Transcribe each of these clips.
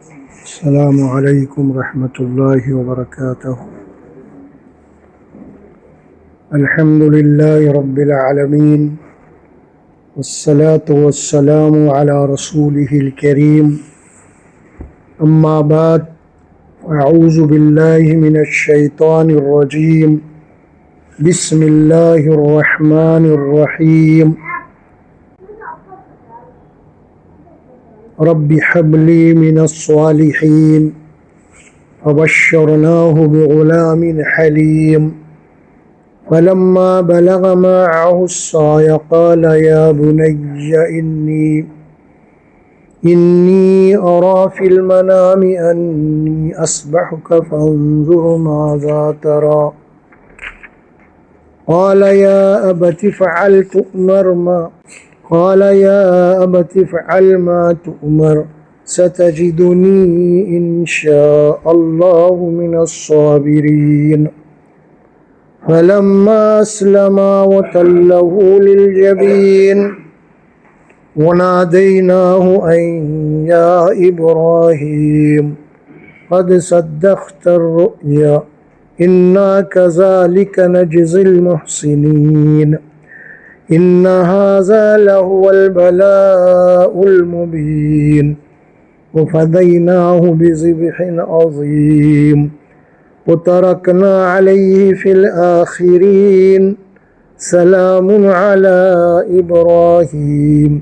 السلام علیکم ورحمۃ اللہ وبرکاتہ۔ الحمد للہ رب العالمین والصلاة والسلام علی رسولہ الکریم، اما بعد، اعوذ باللہ من الشیطان الرجیم، بسم اللہ الرحمن الرحیم۔ رب هب لي من الصالحين فبشرناه بغلام حليم فلما بلغ معه السعي قال يا بني إني أرى في المنام أني أسبحك فانظر ماذا ترى قال يا أبت افعل ما تؤمر ستجدني إن شاء الله من الصابرين فلما أسلما وتله للجبين وناديناه أن يا إبراهيم قد صدقت الرؤيا إنا كذلك نجزي المحسنين إن هذا لهو البلاء المبين وفديناه بذبح عظيم وتركنا عليه في الآخرين سلام على إبراهيم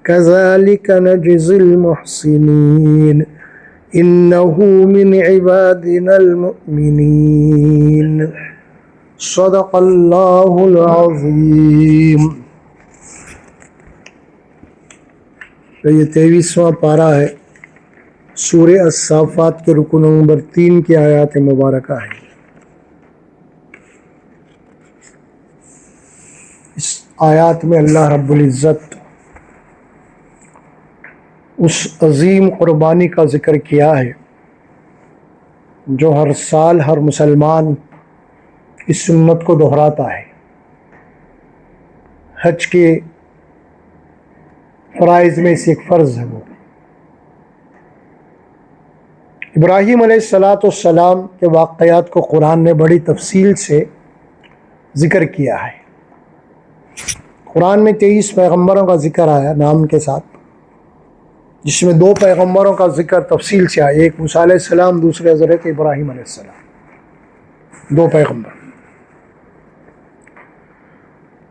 كذلك نجزي المحسنين إنه من عبادنا المؤمنين صدق اللہ العظیم۔ یہ 23واں پارہ ہے، سورہ الصافات کے رکو نمبر 3 کی آیات مبارکہ ہے۔ اس آیات میں اللہ رب العزت اس عظیم قربانی کا ذکر کیا ہے جو ہر سال ہر مسلمان اس سنت کو دہراتا ہے۔ حج کے فرائض میں سے ایک فرض ہے وہ ابراہیم علیہ السلام کے واقعات کو قرآن نے بڑی تفصیل سے ذکر کیا ہے۔ قرآن میں 23 پیغمبروں کا ذکر آیا نام کے ساتھ، جس میں 2 پیغمبروں کا ذکر تفصیل سے آیا، ایک موسیٰ علیہ السلام، دوسرے حضرت ابراہیم علیہ السلام، 2 پیغمبر۔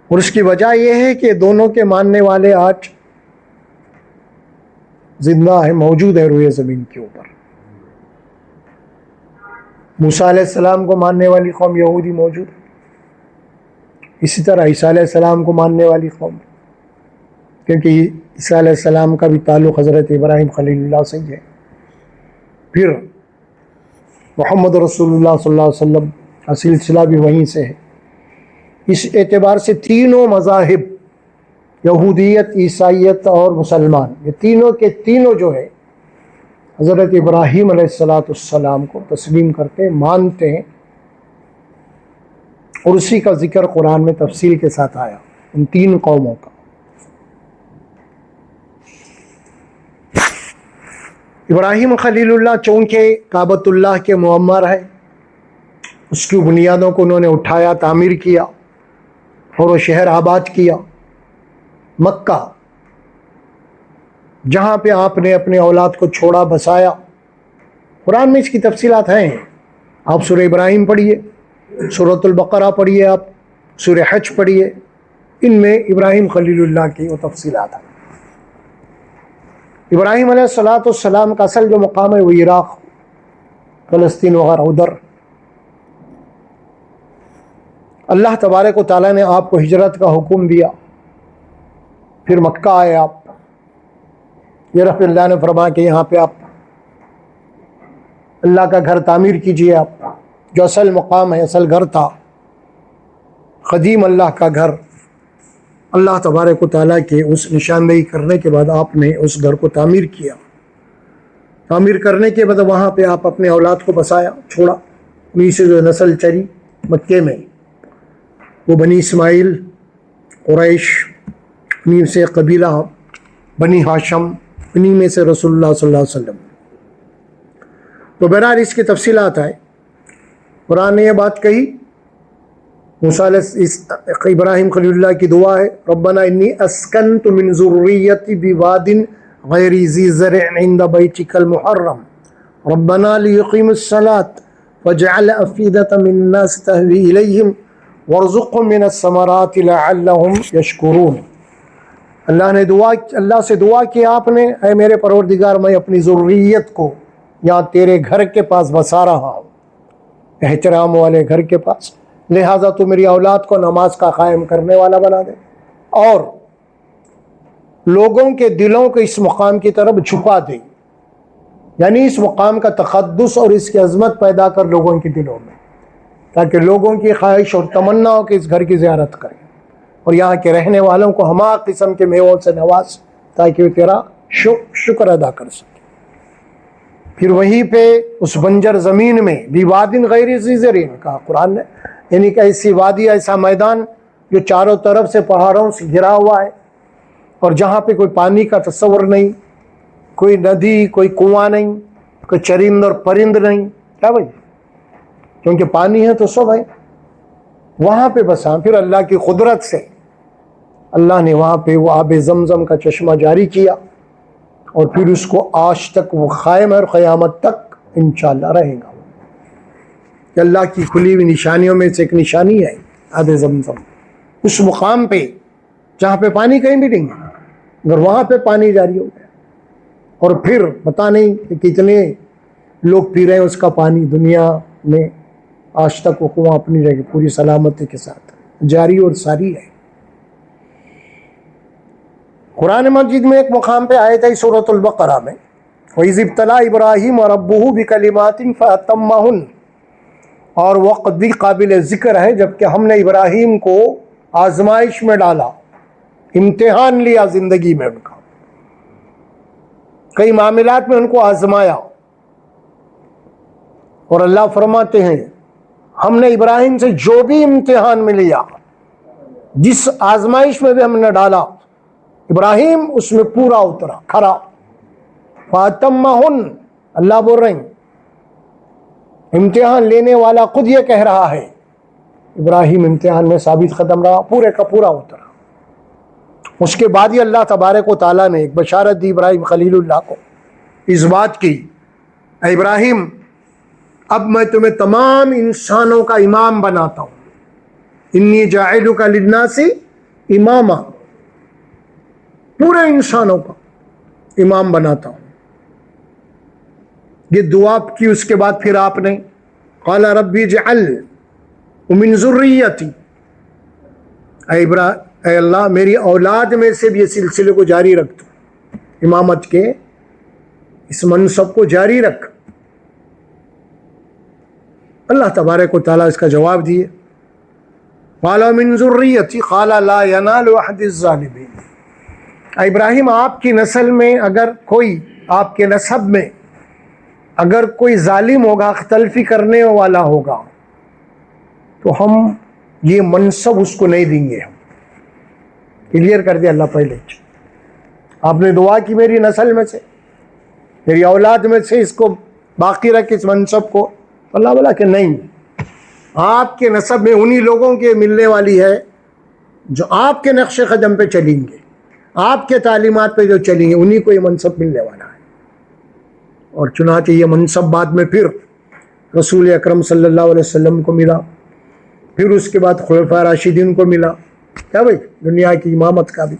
اور اس کی وجہ یہ ہے کہ دونوں کے ماننے والے آج زندہ ہیں، موجود ہیں روئے زمین کے اوپر۔ موسیٰ علیہ السلام کو ماننے والی قوم یہودی موجود ہے، اسی طرح عیسیٰ علیہ السلام کو ماننے والی قوم، کیونکہ عیسیٰ علیہ السلام کا بھی تعلق حضرت ابراہیم خلیل اللہ سے ہے۔ پھر محمد رسول اللہ صلی اللہ علیہ وسلم کا سلسلہ بھی وہیں سے ہے۔ اس اعتبار سے تینوں مذاہب، یہودیت، عیسائیت اور مسلمان، یہ تینوں کے تینوں جو ہے حضرت ابراہیم علیہ السلام کو تسلیم کرتے ہیں، مانتے ہیں، اور اسی کا ذکر قرآن میں تفصیل کے ساتھ آیا ان 3 قوموں کا۔ ابراہیم خلیل اللہ چونکہ کعبۃ اللہ کے معمر ہے، اس کی بنیادوں کو انہوں نے اٹھایا، تعمیر کیا اور وہ شہر آباد کیا مکہ، جہاں پہ آپ نے اپنے اولاد کو چھوڑا، بسایا۔ قرآن میں اس کی تفصیلات ہیں، آپ سورہ ابراہیم پڑھیے، سورۃ البقرہ پڑھیے، آپ سورہ حج پڑھیے، ان میں ابراہیم خلیل اللہ کی وہ تفصیلات ہیں۔ ابراہیم علیہ السلام کا اصل جو مقام ہے وہ عراق، فلسطین وغیرہ ادھر۔ اللہ تبارک و تعالیٰ نے آپ کو ہجرت کا حکم دیا، پھر مکہ آئے آپ۔ یہ رب اللہ نے فرمایا کہ یہاں پہ آپ اللہ کا گھر تعمیر کیجئے، آپ جو اصل مقام ہے، اصل گھر تھا، قدیم اللہ کا گھر۔ اللہ تبارک و تعالیٰ کے اس نشاندہی کرنے کے بعد آپ نے اس گھر کو تعمیر کیا۔ تعمیر کرنے کے بعد وہاں پہ آپ اپنے اولاد کو بسایا، چھوڑا، انہیں سے جو نسل چری مکے میں، وہ بنی اسماعیل، قریش، انہیں سے قبیلہ بنی ہاشم، انہیں میں سے رسول اللہ صلی اللہ علیہ وسلم۔ تو بہرحال اس کی تفصیلات ہے، قرآن نے یہ بات کہی، موسیٰ علیہ ابراہیم خلیل اللہ کی دعا ہے، ربنا انی اسکنت من ذریتی بواد غیر ذی زرع عند بیتک المحرم ربنا لیقیموا الصلاة فاجعل افئدة من الناس تهوی الیہم وارزقهم من الثمرات لعلهم یشکرون۔ اللہ سے دعا کی آپ نے، اے میرے پروردگار میں اپنی ذریت کو یہاں تیرے گھر کے پاس بسا رہا ہوں، احترام والے گھر کے پاس، لہٰذا تو میری اولاد کو نماز کا قائم کرنے والا بنا دے اور لوگوں کے دلوں کو اس مقام کی طرف جھکا دے، یعنی اس مقام کا تقدس اور اس کی عظمت پیدا کر لوگوں کے دلوں میں، تاکہ لوگوں کی خواہش اور تمنا ہو کہ اس گھر کی زیارت کریں اور یہاں کے رہنے والوں کو ہما قسم کے میووں سے نواز، تاکہ وہ تیرا شکر ادا کر سکے۔ پھر وہیں پہ اس بنجر زمین میں بھی وادن غیر ذی زرع کہا قرآن نے، یعنی کہ ایسی وادی، ایسا میدان جو چاروں طرف سے پہاڑوں سے گھرا ہوا ہے اور جہاں پہ کوئی پانی کا تصور نہیں، کوئی ندی، کوئی کنواں نہیں، کوئی چرند اور پرند نہیں، کیا بھائی، کیونکہ پانی ہے تو سب ہے، وہاں پہ بسا۔ پھر اللہ کی قدرت سے اللہ نے وہاں پہ وہ آب زمزم کا چشمہ جاری کیا اور پھر اس کو آج تک وہ قائم ہے اور قیامت تک انشاءاللہ رہے گا۔ کہ اللہ کی کھلی ہوئی نشانیوں میں سے ایک نشانی ہے آب زمزم، اس مقام پہ جہاں پہ پانی کہیں بھی نہیں ہے، اگر وہاں پہ پانی جاری ہو گیا اور پھر پتہ نہیں کہ کتنے لوگ پی رہے ہیں اس کا پانی دنیا میں، آج تک وہ کنواں اپنی جگہ پوری سلامتی کے ساتھ جاری اور ساری ہے۔ قرآن مجید میں ایک مقام پہ آیت ہے سورۃ البقرہ میں، وَإِذِ ابْتَلَىٰ إِبْرَاهِيمَ رَبُّهُ بِكَلِمَاتٍ فَأَتَمَّهُنَّ، اور وقت بھی قابل ذکر ہے جبکہ ہم نے ابراہیم کو آزمائش میں ڈالا، امتحان لیا زندگی میں، ان کا کئی معاملات میں ان کو آزمایا، اور اللہ فرماتے ہیں ہم نے ابراہیم سے جو بھی امتحان میں لیا، جس آزمائش میں بھی ہم نے ڈالا، ابراہیم اس میں پورا اترا، کھرا۔ فَأَتَمَّهُنَّ، اللہ بول رہے ہیں، امتحان لینے والا خود یہ کہہ رہا ہے، ابراہیم امتحان میں ثابت قدم رہا، پورے کا پورا اترا۔ اس کے بعد ہی اللہ تبارک و تعالیٰ نے ایک بشارت دی ابراہیم خلیل اللہ کو، اس بات کی، اے ابراہیم اب میں تمہیں تمام انسانوں کا امام بناتا ہوں، انی جاعلک للناس اماما، پورے انسانوں کا امام بناتا ہوں۔ یہ دعا کی، اس کے بعد پھر آپ نے قال ربی اجعل من ذریتی، اے اللہ میری اولاد میں سے بھی یہ سلسلے کو جاری رکھ دو، امامت کے اس منصب کو جاری رکھ۔ اللہ تبارک و تعالیٰ اس کا جواب دیے، قال من ذریتی قال لا ینال احد الظالمین، ابراہیم آپ کی نسل میں اگر کوئی، آپ کے نسب میں اگر کوئی ظالم ہوگا، اختلفی کرنے والا ہوگا، تو ہم یہ منصب اس کو نہیں دیں گے۔ ہم کلیئر کر دیا اللہ پہلے، آپ نے دعا کی میری نسل میں سے، میری اولاد میں سے اس کو باقی رکھ اس منصب کو، اللہ بولا کہ نہیں، آپ کے نسب میں انہی لوگوں کے ملنے والی ہے جو آپ کے نقش قدم پہ چلیں گے، آپ کے تعلیمات پہ جو چلیں گے، انہی کو یہ منصب ملنے والا ہے۔ اور چنانچہ یہ منصب بعد میں پھر رسول اکرم صلی اللہ علیہ وسلم کو ملا، پھر اس کے بعد خلفاء راشدین کو ملا، کیا بھائی، دنیا کی امامت کا بھی،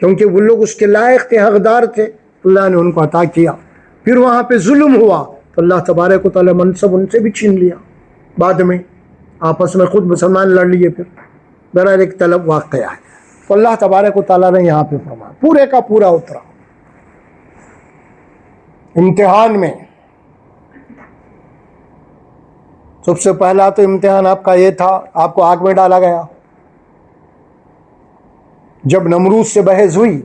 کیونکہ وہ لوگ اس کے لائق تھے، حقدار تھے، اللہ نے ان کو عطا کیا۔ پھر وہاں پہ ظلم ہوا تو اللہ تبارک و تعالیٰ منصب ان سے بھی چھین لیا، بعد میں آپس میں خود مسلمان لڑ لیے، پھر بہرحال ایک طلب واقعہ ہے۔ تو اللہ تبارک و تعالیٰ نے یہاں پہ فرمایا پورے کا پورا اترا امتحان میں۔ سب سے پہلا تو امتحان آپ کا یہ تھا، آپ کو آگ میں ڈالا گیا، جب نمرود سے بحث ہوئی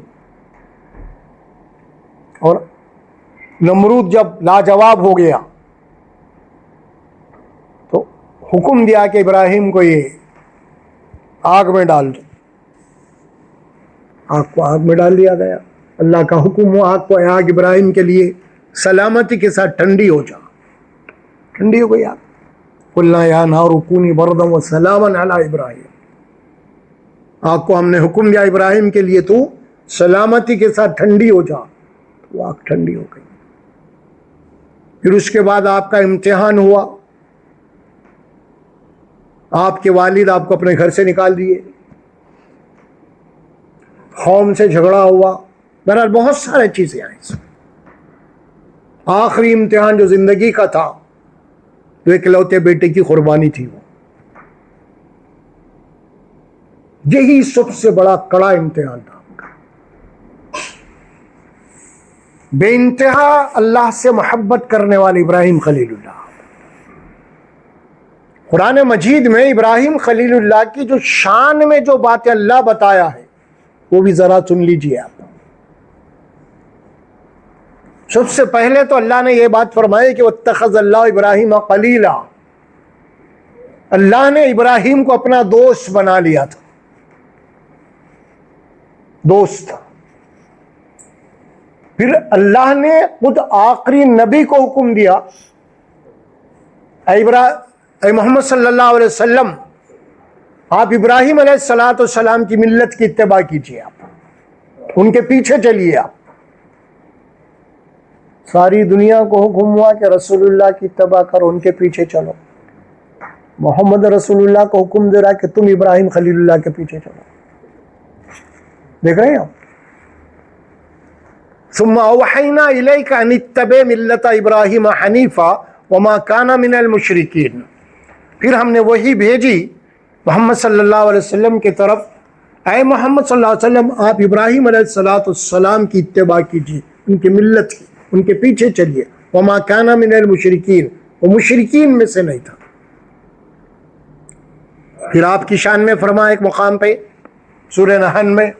اور نمرود جب لاجواب ہو گیا تو حکم دیا کہ ابراہیم کو یہ آگ میں ڈال دو، آگ کو آگ میں ڈال دیا گیا۔ اللہ کا حکم ہوا آگ کو، آگ ابراہیم کے لیے سلامتی کے ساتھ ٹھنڈی ہو جا، ٹھنڈی ہو گئی آگ. قلنا یا نار کونی بردا وسلاما علی ابراہیم. آگ کو ہم نے حکم دیا ابراہیم کے لیے تو سلامتی کے ساتھ ٹھنڈی ہو جا. وہ آگ ٹھنڈی ہو گئی. پھر اس کے بعد آپ کا امتحان ہوا. آپ کے والد آپ کو اپنے گھر سے نکال دیے. قوم سے جھگڑا ہوا. بہرحال بہت سارے چیزیں آئیں. آخری امتحان جو زندگی کا تھا تو اکلوتے بیٹے کی قربانی تھی. وہ یہی سب سے بڑا کڑا امتحان تھا. بے انتہا اللہ سے محبت کرنے والے ابراہیم خلیل اللہ. قرآن مجید میں ابراہیم خلیل اللہ کی جو شان میں جو باتیں اللہ بتایا ہے وہ بھی ذرا سن لیجیے آپ. سب سے پہلے تو اللہ نے یہ بات فرمائی کہ واتخذ اللہ ابراہیم خلیلا. اللہ نے ابراہیم کو اپنا دوست بنا لیا تھا. دوست. پھر اللہ نے خود آخری نبی کو حکم دیا اے محمد صلی اللہ علیہ وسلم آپ ابراہیم علیہ السلام کی ملت کی اتباع کیجیے. آپ ان کے پیچھے چلیے. آپ ساری دنیا کو حکم ہوا کہ رسول اللہ کی اتباع کرو, ان کے پیچھے چلو. محمد رسول اللہ کو حکم دے رہا کہ تم ابراہیم خلیل اللہ کے پیچھے چلو. دیکھ رہے ہیں آپ. ثم اوحینا الیک ان اتبع ملت ابراہیم حنیفا وما کان من المشرکین. پھر ہم نے وہی بھیجی محمد صلی اللہ علیہ وسلم کی طرف. اے محمد صلی اللہ علیہ وسلم آپ ابراہیم علیہ السلام کی اتباع کیجیے, ان کی ملت کی, ان کے پیچھے چلیے. وما کان من المشرکین, وہ مشرکین میں سے نہیں تھا. پھر آپ کی شان میں فرمایا ایک مقام پہ سورہ نحل میں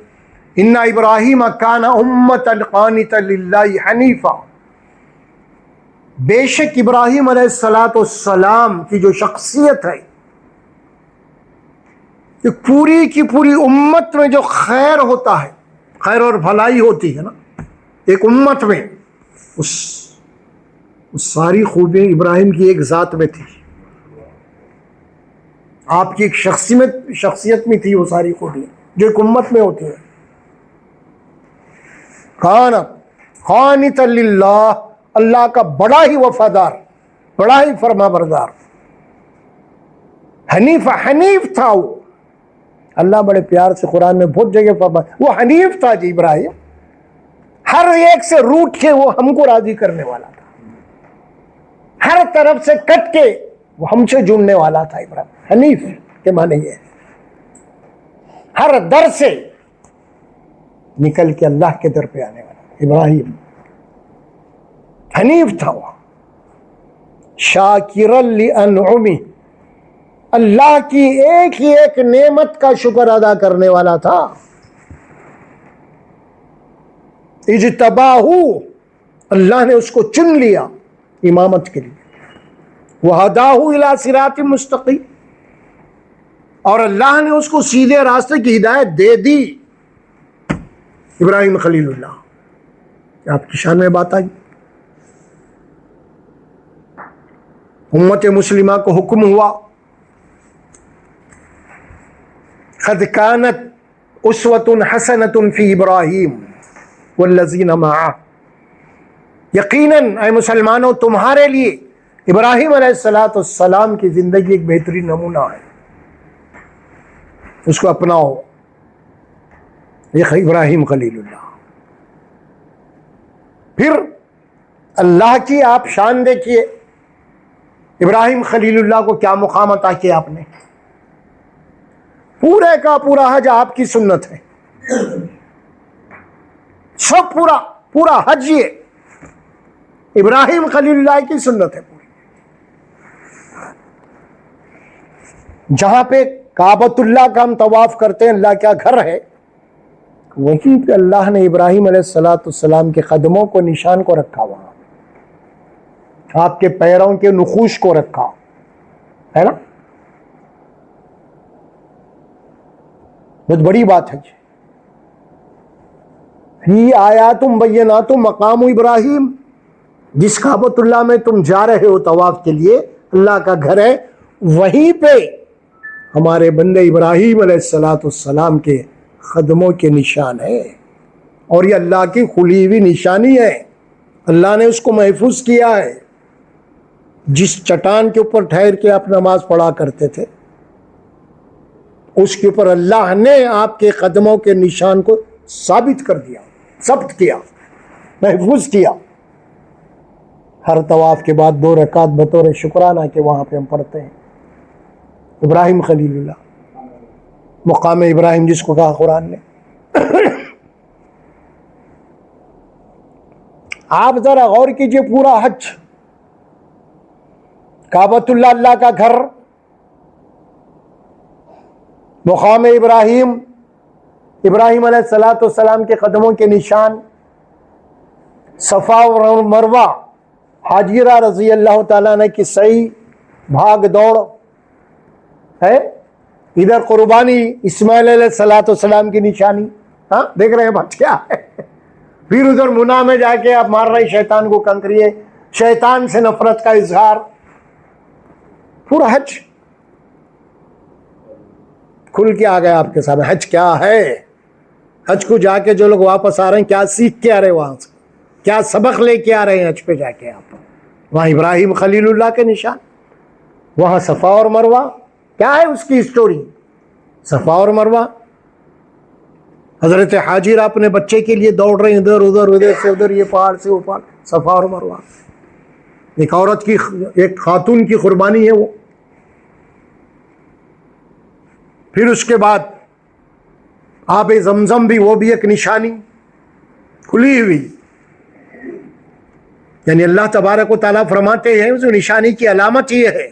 ان ابراہیم کان امۃ قانتا للہ حنیفا. بے شک ابراہیم علیہ السلام کی جو شخصیت ہے کہ پوری کی پوری امت میں جو خیر ہوتا ہے, خیر اور بھلائی ہوتی ہے نا ایک امت میں, اس ساری خوبیاں ابراہیم کی ایک ذات میں تھی. آپ کی ایک شخصیت میں تھی وہ ساری خوبیاں جو ایک امت میں ہوتی ہیں. کان قانتا للہ, اللہ کا بڑا ہی وفادار, بڑا ہی فرما بردار. حنیف تھا وہ. اللہ بڑے پیار سے قرآن میں بہت جگہ فرمایا وہ حنیف تھا جی ابراہیم. ہر ایک سے روٹ کے وہ ہم کو راضی کرنے والا تھا. ہر طرف سے کٹ کے وہ ہم سے جڑنے والا تھا ابراہیم. حنیف کے معنی یہ ہے ہر در سے نکل کے اللہ کے در پہ آنے والا. ابراہیم حنیف تھا وہ. شاکرا لانعمہ, اللہ کی ایک ہی ایک نعمت کا شکر ادا کرنے والا تھا. اجتباہ, اللہ نے اس کو چن لیا امامت کے لیے. وہداہ الی صراط مستقیم, اور اللہ نے اس کو سیدھے راستے کی ہدایت دے دی. ابراہیم خلیل اللہ آپ کی شان میں بات آئی. امت مسلمہ کو حکم ہوا قد کانت اسوۃ حسنۃ فی ابراہیم والذین معہ. یقیناً اے مسلمانوں تمہارے لیے ابراہیم علیہ السلام کی زندگی ایک بہترین نمونہ ہے, اس کو اپناؤ. یہ ابراہیم خلیل اللہ. پھر اللہ کی آپ شان دیکھیے, ابراہیم خلیل اللہ کو کیا مقام عطا کیا آپ نے. پورے کا پورا حج آپ کی سنت ہے, سب پورا حج یہ ابراہیم خلیل اللہ کی سنت ہے پوری. جہاں پہ کعبۃ اللہ کا ہم طواف کرتے ہیں, اللہ کا گھر ہے, وہیں پہ اللہ نے ابراہیم علیہ السلام کے قدموں کو, نشان کو رکھا, وہاں آپ کے پیروں کے نقوش کو رکھا ہے نا. بہت بڑی بات ہے. فی آیات بینات مقام ابراہیم, جس کعبۃ اللہ میں تم جا رہے ہو طواف کے لیے، اللہ کا گھر ہے، وہیں پہ ہمارے بندے ابراہیم علیہ السلام کے قدموں کے نشان ہیں، اور یہ اللہ کی کھلی ہوئی نشانی ہے، اللہ نے اس کو محفوظ کیا ہے۔ جس چٹان کے اوپر ٹھہر کے آپ نماز پڑھا کرتے تھے، اس کے اوپر اللہ نے آپ کے قدموں کے نشان کو ثابت کر دیا، ضبط کیا، محفوظ کیا۔ ہر طواف کے بعد 2 رکعت بطور شکرانہ کے وہاں پہ ہم پڑھتے ہیں۔ ابراہیم خلیل اللہ، مقام ابراہیم جس کو کہا قرآن نے۔ آپ ذرا غور کیجئے، پورا حج، کعبۃ اللہ اللہ کا گھر، مقام ابراہیم، ابراہیم علیہ السلام کے قدموں کے نشان، صفا اور مروہ، حاجرہ رضی اللہ تعالیٰ عنہ کی سعی، بھاگ دوڑ ہے، ادھر قربانی اسماعیل علیہ السلام کی نشانی، ہاں دیکھ رہے ہیں بات کیا ہے۔ پھر ادھر منہ میں جا کے آپ مار رہے شیطان کو کنکریے، شیطان سے نفرت کا اظہار، پورا حج کھل کے آ گیا آپ کے سامنے۔ حج کیا ہے؟ حج کو جا کے جو لوگ واپس آ رہے ہیں، کیا سیکھ کے آ رہے ہیں وہاں سے، کیا سبق لے کے آ رہے ہیں حج پہ جا کے؟ آپ وہاں ابراہیم خلیل اللہ کے نشان، وہاں صفا اور مروہ، کیا ہے اس کی اسٹوری؟ صفا اور مروہ، حضرت حاجر اپنے بچے کے لیے دوڑ رہے ہیں، ادھر ادھر، ادھر سے ادھر، یہ پہاڑ سے وہ پہاڑ، صفا اور مروہ، ایک عورت کی، ایک خاتون کی قربانی ہے وہ۔ پھر اس کے بعد آب زمزم بھی، وہ بھی ایک نشانی کھلی ہوئی، یعنی اللہ تبارک و تعالیٰ فرماتے ہیں اس نشانی کی علامت یہ ہے،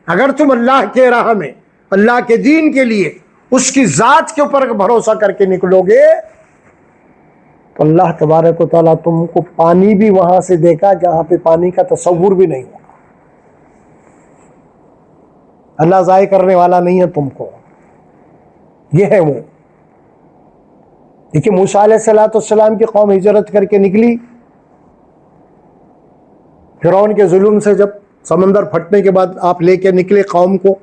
اگر تم اللہ کے راہ میں، اللہ کے دین کے لیے، اس کی ذات کے اوپر بھروسہ کر کے نکلو گے تو اللہ تبارک و تعالیٰ تم کو پانی بھی وہاں سے دے گا جہاں پہ پانی کا تصور بھی نہیں ہوگا۔ اللہ ضائع کرنے والا نہیں ہے تم کو، یہ ہے وہ۔ دیکھیے موسیٰ علیہ السلام کی قوم ہجرت کر کے نکلی، فرعون کے ظلم سے جب سمندر پھٹنے کے بعد آپ لے کے نکلے قوم کو،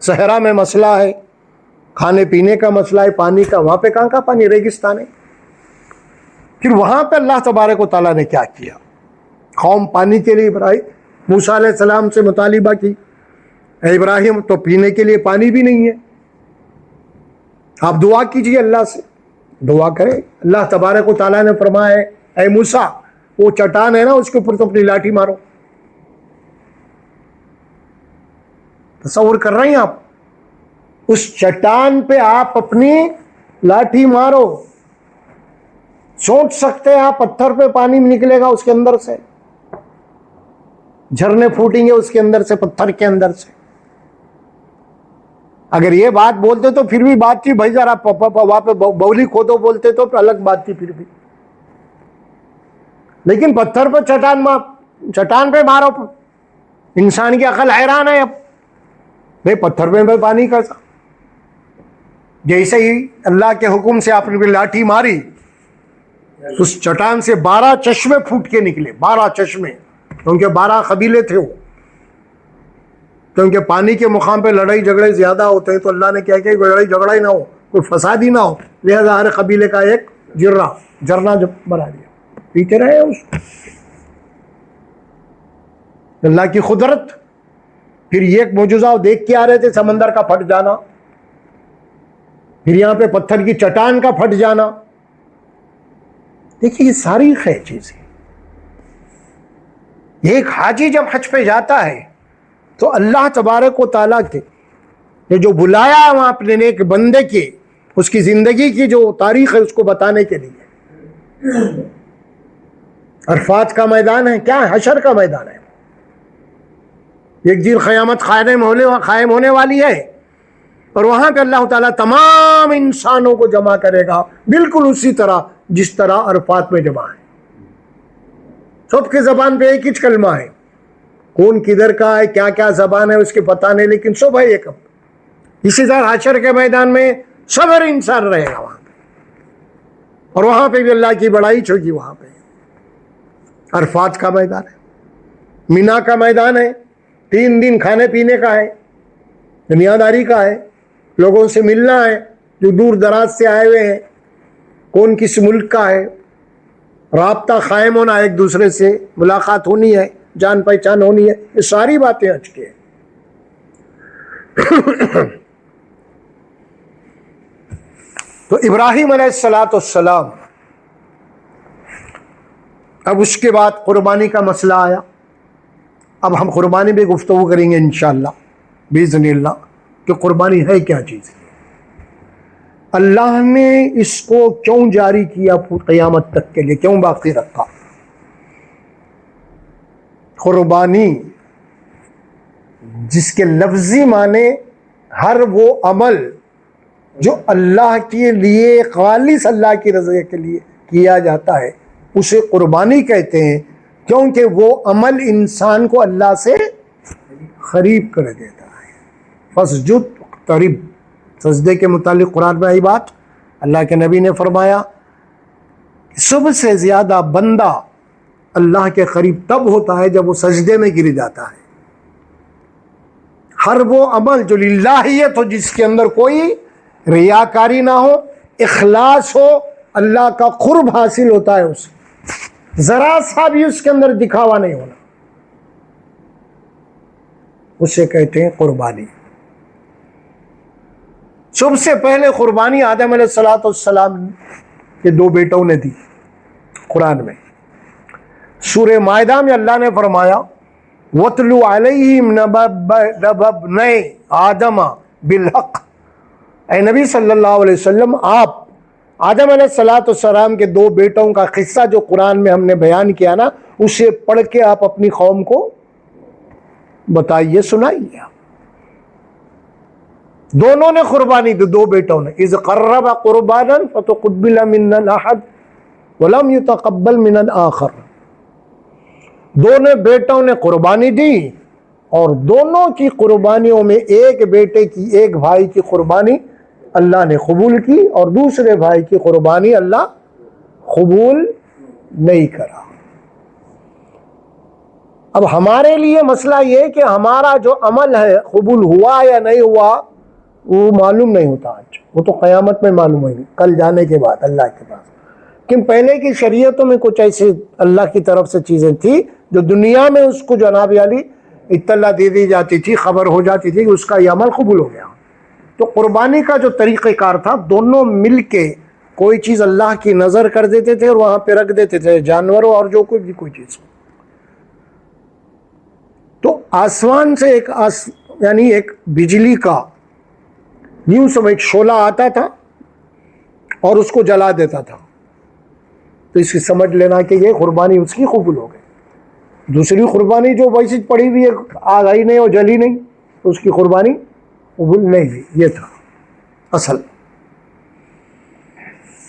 صحرا میں مسئلہ ہے، کھانے پینے کا مسئلہ ہے، پانی کا، وہاں پہ کہاں کا پانی، ریگستان ہے۔ پھر وہاں پہ اللہ تبارک و تعالیٰ نے کیا کیا؟ قوم پانی کے لیے موسیٰ علیہ السلام سے مطالبہ کی، اے ابراہیم تو پینے کے لیے پانی بھی نہیں ہے، آپ دعا کیجئے اللہ سے، دعا کرے۔ اللہ تبارک و تعالیٰ نے فرمایا اے موسیٰ، وہ چٹان ہے نا، اس کے اوپر تو اپنی لاٹھی مارو۔ تصور کر رہے ہیں آپ؟ اس چٹان پہ آپ اپنی لاٹھی مارو، سوچ سکتے ہیں آپ پتھر پہ پانی نکلے گا اس کے اندر سے، جھرنے پھوٹیں گے اس کے اندر سے، پتھر کے اندر سے۔ اگر یہ بات بولتے تو پھر بھی بات تھی، بھائی ذرا وہاں پہ بولی کھودو بولتے تو الگ بات تھی پھر بھی، لیکن پتھر پہ چٹان پہ مارو، انسان کی عقل حیران ہے اب، بھائی پتھر پہ پانی کیسا؟ جیسے ہی اللہ کے حکم سے آپ نے لاٹھی ماری، اس چٹان سے 12 چشمے پھوٹ کے نکلے، 12 چشمے، کیونکہ 12 قبیلے تھے وہ، کیونکہ پانی کے مقام پہ لڑائی جھگڑے زیادہ ہوتے ہیں، تو اللہ نے کیا کہ لڑائی جھگڑا ہی نہ ہو، کوئی فساد ہی نہ ہو، لہذا ہر قبیلے کا ایک جرنا بنا دیا، پیتے رہے اس اللہ کی قدرت۔ پھر یہ ایک معجزہ دیکھ کے آ رہے تھے، سمندر کا پھٹ جانا، پھر یہاں پہ پتھر کی چٹان کا پھٹ جانا۔ دیکھیے یہ ساری ہے چیزیں۔ ایک حاجی جب حج پہ جاتا ہے تو اللہ تبارک و تعالیٰ کے یہ جو بلایا وہاں اپنے نیک بندے کے، اس کی زندگی کی جو تاریخ ہے اس کو بتانے کے لیے۔ عرفات کا میدان ہے، کیا ہے؟ حشر کا میدان ہے۔ ایک دن قیامت قائم ہونے والی ہے، اور وہاں پہ اللہ تعالیٰ تمام انسانوں کو جمع کرے گا، بالکل اسی طرح جس طرح عرفات میں جمع ہے۔ سب کی زبان پہ ایک ہی کلمہ ہے، کون کدھر کا ہے، کیا کیا زبان ہے اس کے پتہ نہیں، لیکن سب ہے ایک۔ اسی طرح حشر کے میدان میں سب ہر انسان رہے گا وہاں پہ، اور وہاں پہ بھی اللہ کی بڑائی ہوگی۔ وہاں پہ عرفات کا میدان ہے۔ مینا کا میدان ہے، 3 دن کھانے پینے کا ہے، دنیا داری کا ہے، لوگوں سے ملنا ہے جو دور دراز سے آئے ہوئے ہیں، کون کس ملک کا ہے، رابطہ قائم ہونا، ایک دوسرے سے ملاقات ہونی ہے، جان پہچان ہونی ہے، یہ ساری باتیں حج کی ہیں۔ تو ابراہیم علیہ السلام، اب اس کے بعد قربانی کا مسئلہ آیا۔ اب ہم قربانی پہ گفتگو کریں گے انشاءاللہ باذن اللہ کہ قربانی ہے کیا چیز، اللہ نے اس کو کیوں جاری کیا قیامت تک کے لیے، کیوں باقی رکھا۔ قربانی جس کے لفظی معنی ہر وہ عمل جو اللہ کے لیے، خالص اللہ کی رضا کے لیے کیا جاتا ہے، اسے قربانی کہتے ہیں، کیونکہ وہ عمل انسان کو اللہ سے قریب کر دیتا ہے۔ فاسجد واقترب، سجدے کے متعلق قرآن میں آئی بات، اللہ کے نبی نے فرمایا سب سے زیادہ بندہ اللہ کے قریب تب ہوتا ہے جب وہ سجدے میں گر جاتا ہے۔ ہر وہ عمل جو للہیت ہو، جس کے اندر کوئی ریاکاری نہ ہو، اخلاص ہو، اللہ کا قرب حاصل ہوتا ہے، اسے ذرا سا بھی اس کے اندر دکھاوا نہیں ہونا، اسے کہتے ہیں قربانی۔ سب سے پہلے قربانی آدم علیہ السلام کے 2 بیٹوں نے دی قرآن میں۔ سورہ مائدہ میں اللہ نے فرمایا وَاتْلُ عَلَيْهِمْ نَبَأَ ابْنَيْ آدَمَ بِالْحَقِّ، اے نبی صلی اللہ علیہ وسلم، آپ آدم علیہ السلام کے 2 بیٹوں کا قصہ جو قرآن میں ہم نے بیان کیا نا، اسے پڑھ کے آپ اپنی قوم کو بتائیے، سنائیے۔ دونوں نے قربانی دی، 2 بیٹوں نے۔ اِذْ قَرَّبَ قُرْبَانًا فَتُقُبِّلَ مِنَ الْأَحَدِ وَلَمْ يُتَقَبَّلْ مِنَ الْآخَرِ، دونوں بیٹوں نے قربانی دی، اور دونوں کی قربانیوں میں ایک بیٹے کی، ایک بھائی کی قربانی اللہ نے قبول کی، اور دوسرے بھائی کی قربانی اللہ قبول نہیں کرا۔ اب ہمارے لیے مسئلہ یہ کہ ہمارا جو عمل ہے قبول ہوا یا نہیں ہوا وہ معلوم نہیں ہوتا آج، وہ تو قیامت میں معلوم ہوگی، کل جانے کے بعد اللہ کے پاس۔ کہ پہلے کی شریعتوں میں کچھ ایسی اللہ کی طرف سے چیزیں تھیں جو دنیا میں اس کو جناب علی اطلاع دے دی جاتی تھی، خبر ہو جاتی تھی کہ اس کا یہ عمل قبول ہو گیا۔ تو قربانی کا جو طریقہ کار تھا، دونوں مل کے کوئی چیز اللہ کی نظر کر دیتے تھے اور وہاں پہ رکھ دیتے تھے، جانوروں اور جو کوئی بھی کوئی چیز۔ تو آسمان سے یعنی ایک بجلی کا یوں سب ایک شعلہ آتا تھا اور اس کو جلا دیتا تھا، تو اس کی سمجھ لینا کہ یہ قربانی اس کی قبول ہو گئی۔ دوسری قربانی جو ویسی پڑی ہوئی ہے، آگ آئی نہیں اور جلی نہیں، تو اس کی قربانی قبول نہیں ہوئی۔ یہ تھا اصل۔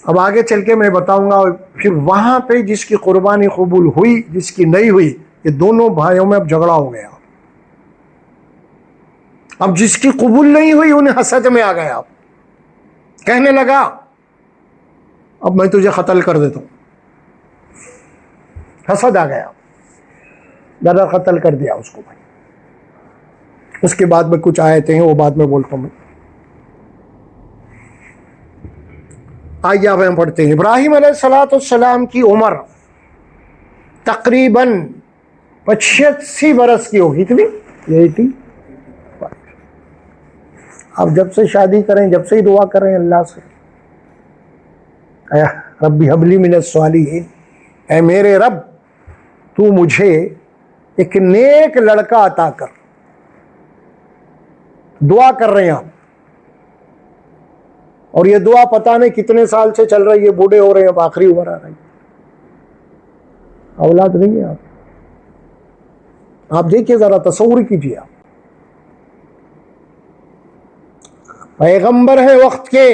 اب آگے چل کے میں بتاؤں گا، پھر وہاں پہ جس کی قربانی قبول ہوئی، جس کی نہیں ہوئی، یہ دونوں بھائیوں میں اب جھگڑا ہو گیا۔ اب جس کی قبول نہیں ہوئی انہیں حسد میں آ گیا، اب کہنے لگا اب میں تجھے قتل کر دیتا ہوں۔ حسد آ گیا، دادا قتل کر دیا اس کو بھائی۔ اس کے بعد میں کچھ آیتیں ہیں وہ بعد میں بولتا ہوں میں۔ آئیے اب ہم پڑھتے ہیں۔ ابراہیم علیہ السلام کی عمر تقریباً 85 برس کی ہوگی، کتنی؟ 80۔ اب جب سے شادی کریں، جب سے ہی دعا کریں اللہ سے، ربی ہب لی من الصالحین، اے میرے رب تو مجھے ایک نیک لڑکا عطا کر۔ دعا کر رہے ہیں آپ، اور یہ دعا پتہ نہیں کتنے سال سے چل رہی ہے، بوڑھے ہو رہے ہیں، اب آخری عمر آ رہی ہے، اولاد نہیں ہے آپ دیکھیے ذرا، تصور کیجیے آپ، پیغمبر ہے وقت کے،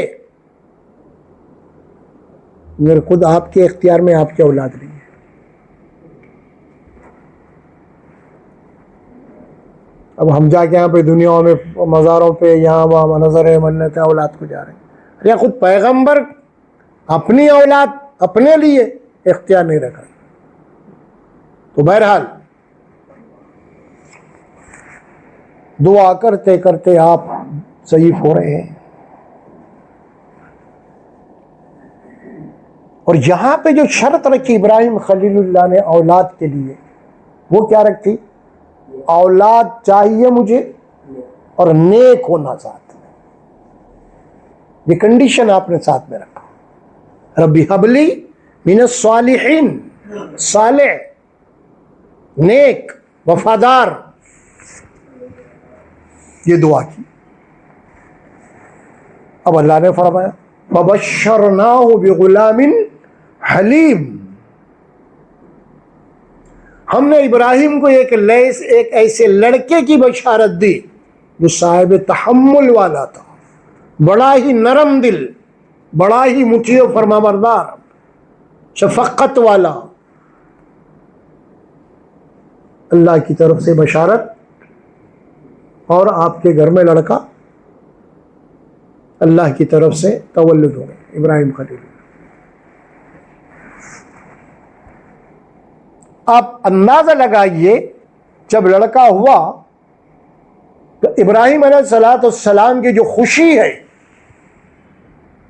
مگر خود آپ کے اختیار میں آپ کی اولاد نہیں ہے۔ اب ہم جا کے یہاں پہ دنیا میں مزاروں پہ یہاں وہاں منظر منت اولاد کو جا رہے ہیں، یا خود پیغمبر اپنی اولاد اپنے لیے اختیار نہیں رکھا۔ تو بہرحال دعا کرتے کرتے آپ ضعیف ہو رہے ہیں. اور یہاں پہ جو شرط رکھی ابراہیم خلیل اللہ نے اولاد کے لیے، وہ کیا رکھی؟ اولاد چاہیے مجھے اور نیک ہونا ساتھ میں. یہ کنڈیشن آپ نے ساتھ میں رکھا. ربی حبلی من الصالحین، صالح، نیک، وفادار، یہ دعا کی. اب اللہ نے فرمایا فبشرناہ بغلام حلیم، ہم نے ابراہیم کو ایک ایسے لڑکے کی بشارت دی جو صاحب تحمل والا تھا، بڑا ہی نرم دل، بڑا ہی مطیع و فرما بردار، شفقت والا. اللہ کی طرف سے بشارت، اور آپ کے گھر میں لڑکا اللہ کی طرف سے تولد ہو گئے، ابراہیم خلیل. آپ اندازہ لگائیے جب لڑکا ہوا تو ابراہیم علیہ السلام کی جو خوشی ہے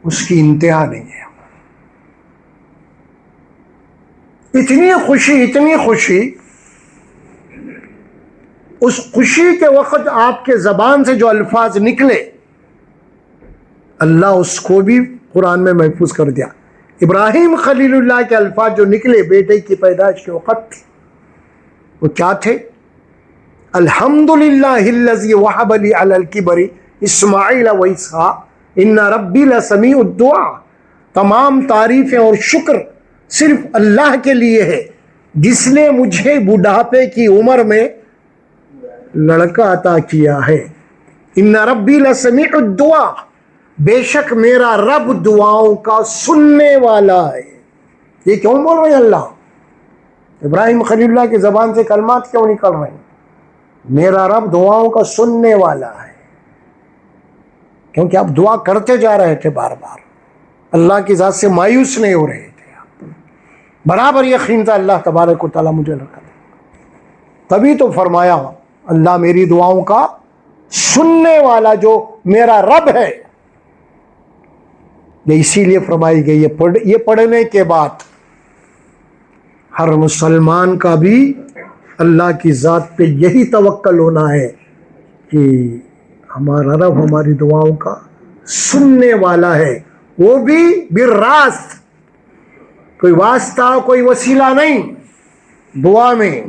اس کی انتہا نہیں ہے. اتنی خوشی، اس خوشی کے وقت آپ کے زبان سے جو الفاظ نکلے اللہ اس کو بھی قرآن میں محفوظ کر دیا. ابراہیم خلیل اللہ کے الفاظ جو نکلے بیٹے کی پیدائش کے وقت، وہ کیا تھے؟ الحمدللہ الذی وہب لی علی الکبر اسماعیل و اسحاق ان ربی لسمیع الدعاء. تمام تعریفیں اور شکر صرف اللہ کے لیے ہے جس نے مجھے بڑھاپے کی عمر میں لڑکا عطا کیا ہے. ان ربی لسمیع الدعاء، بے شک میرا رب دعاؤں کا سننے والا ہے. یہ کیوں بول رہے ہیں اللہ؟ ابراہیم خلیل اللہ کی زبان سے کلمات کیوں نکل رہے ہیں؟ میرا رب دعاؤں کا سننے والا ہے. کیونکہ آپ دعا کرتے جا رہے تھے بار بار، اللہ کی ذات سے مایوس نہیں ہو رہے تھے، آپ برابر یقین تھا اللہ تبارک و تعالیٰ مجھے لڑکا دے. تبھی تو فرمایا اللہ میری دعاؤں کا سننے والا جو میرا رب ہے. یہ اسی لیے فرمائی گئی یہ پڑھنے کے بعد ہر مسلمان کا بھی اللہ کی ذات پہ یہی توکل ہونا ہے کہ ہمارا رب ہماری دعاؤں کا سننے والا ہے، وہ بھی بالراست، کوئی واسطہ کوئی وسیلہ نہیں. دعا میں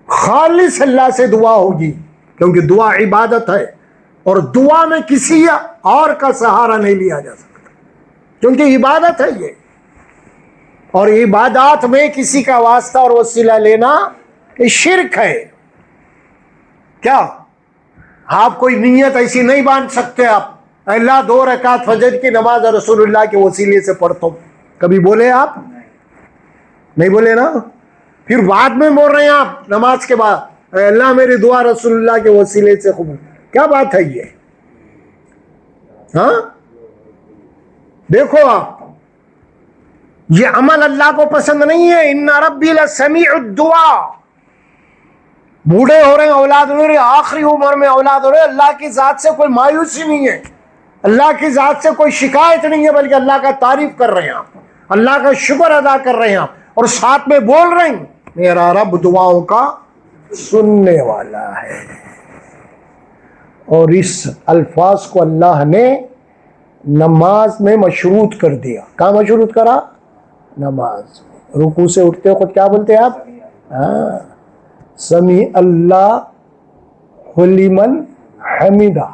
خالص اللہ سے دعا ہوگی، کیونکہ دعا عبادت ہے، اور دعا میں کسی اور کا سہارا نہیں لیا جا سکتا کیونکہ عبادت ہے یہ. اور عبادات میں کسی کا واسطہ اور وسیلہ لینا یہ شرک ہے. کیا آپ کوئی نیت ایسی نہیں باندھ سکتے؟ آپ اللہ 2 رکعت فجر کی نماز رسول اللہ کے وسیلے سے پڑھتا ہوں، کبھی بولے آپ؟ نہیں بولے نا. پھر بعد میں بول رہے ہیں آپ نماز کے بعد اللہ میری دعا رسول اللہ کے وسیلے سے قبول. کیا بات ہے یہ؟ ہاں دیکھو آپ، یہ عمل اللہ کو پسند نہیں ہے. ان ربی لسمیع الدعاء. بوڑھے ہو رہے ہیں، اولاد ہو رہے، آخری عمر میں اولاد ہو رہے، اللہ کی ذات سے کوئی مایوسی نہیں ہے، اللہ کی ذات سے کوئی شکایت نہیں ہے، بلکہ اللہ کا تعریف کر رہے ہیں آپ، اللہ کا شکر ادا کر رہے ہیں آپ، اور ساتھ میں بول رہے ہیں میرا رب دعاؤں کا سننے والا ہے. اور اس الفاظ کو اللہ نے نماز میں مشروط کر دیا. کہاں مشروط کرا؟ نماز. رکوع سے اٹھتے ہو خود کیا بولتے ہیں آپ؟ سمیع اللہ لمن حمیدہ.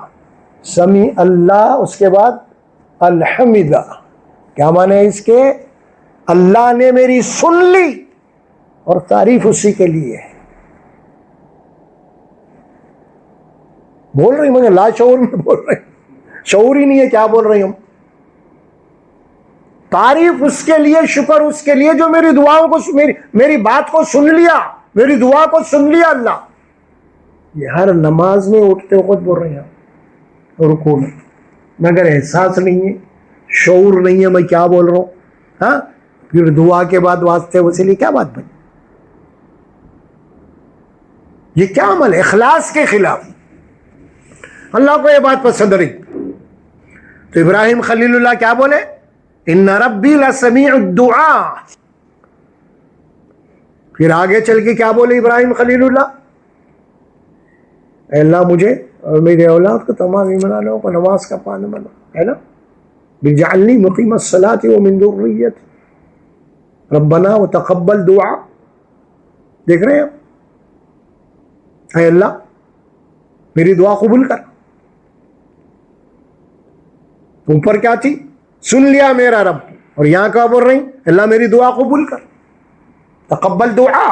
سمیع اللہ، اس کے بعد الحمدہ. کیا معنی ہے اس کے؟ اللہ نے میری سن لی اور تعریف اسی کے لیے ہے. بول رہی مگر لاشعور میں بول رہے، شعور ہی نہیں ہے کیا بول رہی ہوں. تعریف اس کے لیے، شکر اس کے لیے جو میری دعاؤں کو، میری بات کو سن لیا، میری دعا کو سن لیا اللہ. یہ ہر نماز میں اٹھتے وقت بول رہے ہیں رکوع میں، مگر احساس نہیں ہے، شعور نہیں ہے میں کیا بول رہا ہوں. ہاں پھر دعا کے بعد واسطے وسیلے، کیا بات بنی؟ یہ کیا عمل ہے؟ اخلاص کے خلاف. اللہ کو یہ بات پسند نہیں. تو ابراہیم خلیل اللہ کیا بولے؟ ان ربی لسمیع الدعاء. پھر آگے چل کے کیا بولے ابراہیم خلیل اللہ؟ اے اللہ مجھے اور میرے اولاد کو تمام ایمان والوں کو نماز کا پابند بنا، ہے نا؟ بجعلنی مقیم الصلاۃ ومن ذریتی ربنا وتقبل دعا. دیکھ رہے ہیں آپ؟ اے اللہ میری دعا قبول کر. اوپر کیا تھی؟ سن لیا میرا رب. اور یہاں کیا بول رہی؟ اللہ میری دعا قبول کر، تقبل دعا.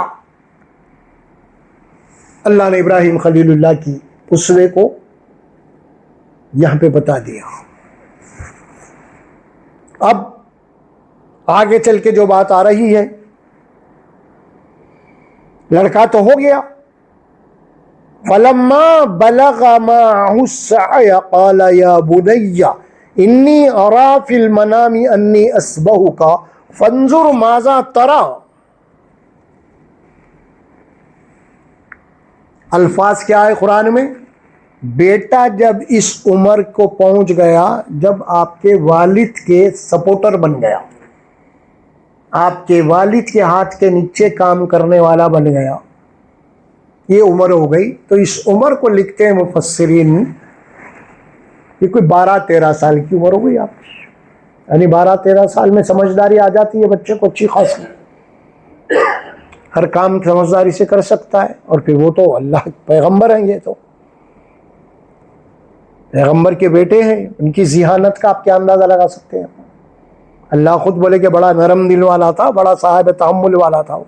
اللہ نے ابراہیم خلیل اللہ کی اسوے کو یہاں پہ بتا دیا. اب آگے چل کے جو بات آ رہی ہے، لڑکا تو ہو گیا. فَلَمَّا بَلَغَ مَعَهُ السَّعْيَ قَالَ يَا بُنَيَّ إِنِّي أَرَىٰ فِي الْمَنَامِ أَنِّي أَذْبَحُكَ فَانظُرْ مَاذَا تَرَىٰ. الفاظ کیا ہے قرآن میں؟ بیٹا جب اس عمر کو پہنچ گیا، جب آپ کے والد کے سپورٹر بن گیا، آپ کے والد کے ہاتھ کے نیچے کام کرنے والا بن گیا، یہ عمر ہو گئی. تو اس عمر کو لکھتے ہیں مفسرین، یہ کوئی 12-13 سال کی عمر ہو گئی آپ کی. یعنی 12-13 سال میں سمجھداری آ جاتی ہے بچے کو اچھی خاصی، ہر کام سمجھداری سے کر سکتا ہے. اور پھر وہ تو اللہ پیغمبر ہیں، یہ تو پیغمبر کے بیٹے ہیں، ان کی ذہانت کا آپ کیا اندازہ لگا سکتے ہیں؟ اللہ خود بولے کہ بڑا نرم دل والا تھا، بڑا صاحب تحمل والا تھا وہ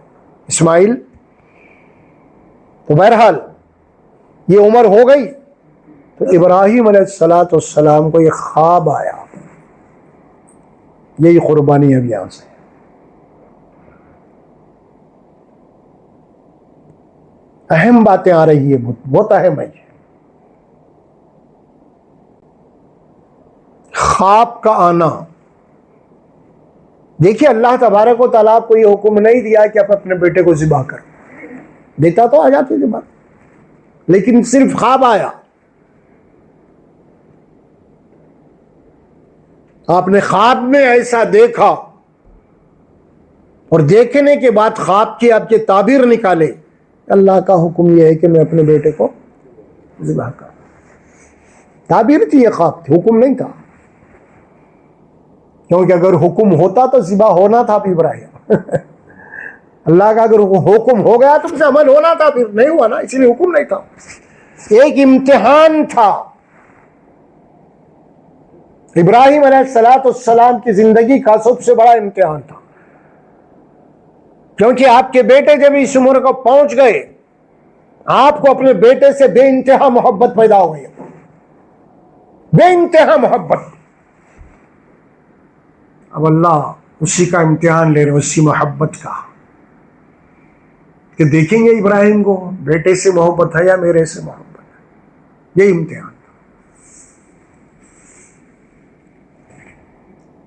اسماعیل. تو بہرحال یہ عمر ہو گئی. تو ابراہیم علیہ السلام کو یہ خواب آیا. یہی قربانی اب یہاں سے اہم باتیں آ رہی ہے، بہت اہم ہے. خواب کا آنا. دیکھیے اللہ تبارک و تعالیٰ کو یہ حکم نہیں دیا کہ آپ اپنے بیٹے کو ذبح کر، دیتا تو آ جاتی ذبح، لیکن صرف خواب آیا. آپ نے خواب میں ایسا دیکھا، اور دیکھنے کے بعد خواب کی آپ کے تعبیر نکالے. اللہ کا حکم یہ ہے کہ میں اپنے بیٹے کو ذبح کر. تعبیر تھی، یہ خواب تھی، حکم نہیں تھا. کیونکہ اگر حکم ہوتا تو ذبح ہونا تھا ابراہیم. اللہ کا اگر حکم ہو گیا تو اسے عمل ہونا تھا، پھر نہیں ہوا نا، اس لیے حکم نہیں تھا. ایک امتحان تھا. ابراہیم علیہ السلام کی زندگی کا سب سے بڑا امتحان تھا، کیونکہ آپ کے بیٹے جب اس عمر کو پہنچ گئے، آپ کو اپنے بیٹے سے بے انتہا محبت پیدا ہو گئی، بے انتہا محبت. اب اللہ اسی کا امتحان لے رہے، اسی محبت کا، کہ دیکھیں گے ابراہیم کو بیٹے سے محبت ہے یا میرے سے محبت ہے. یہی امتحان.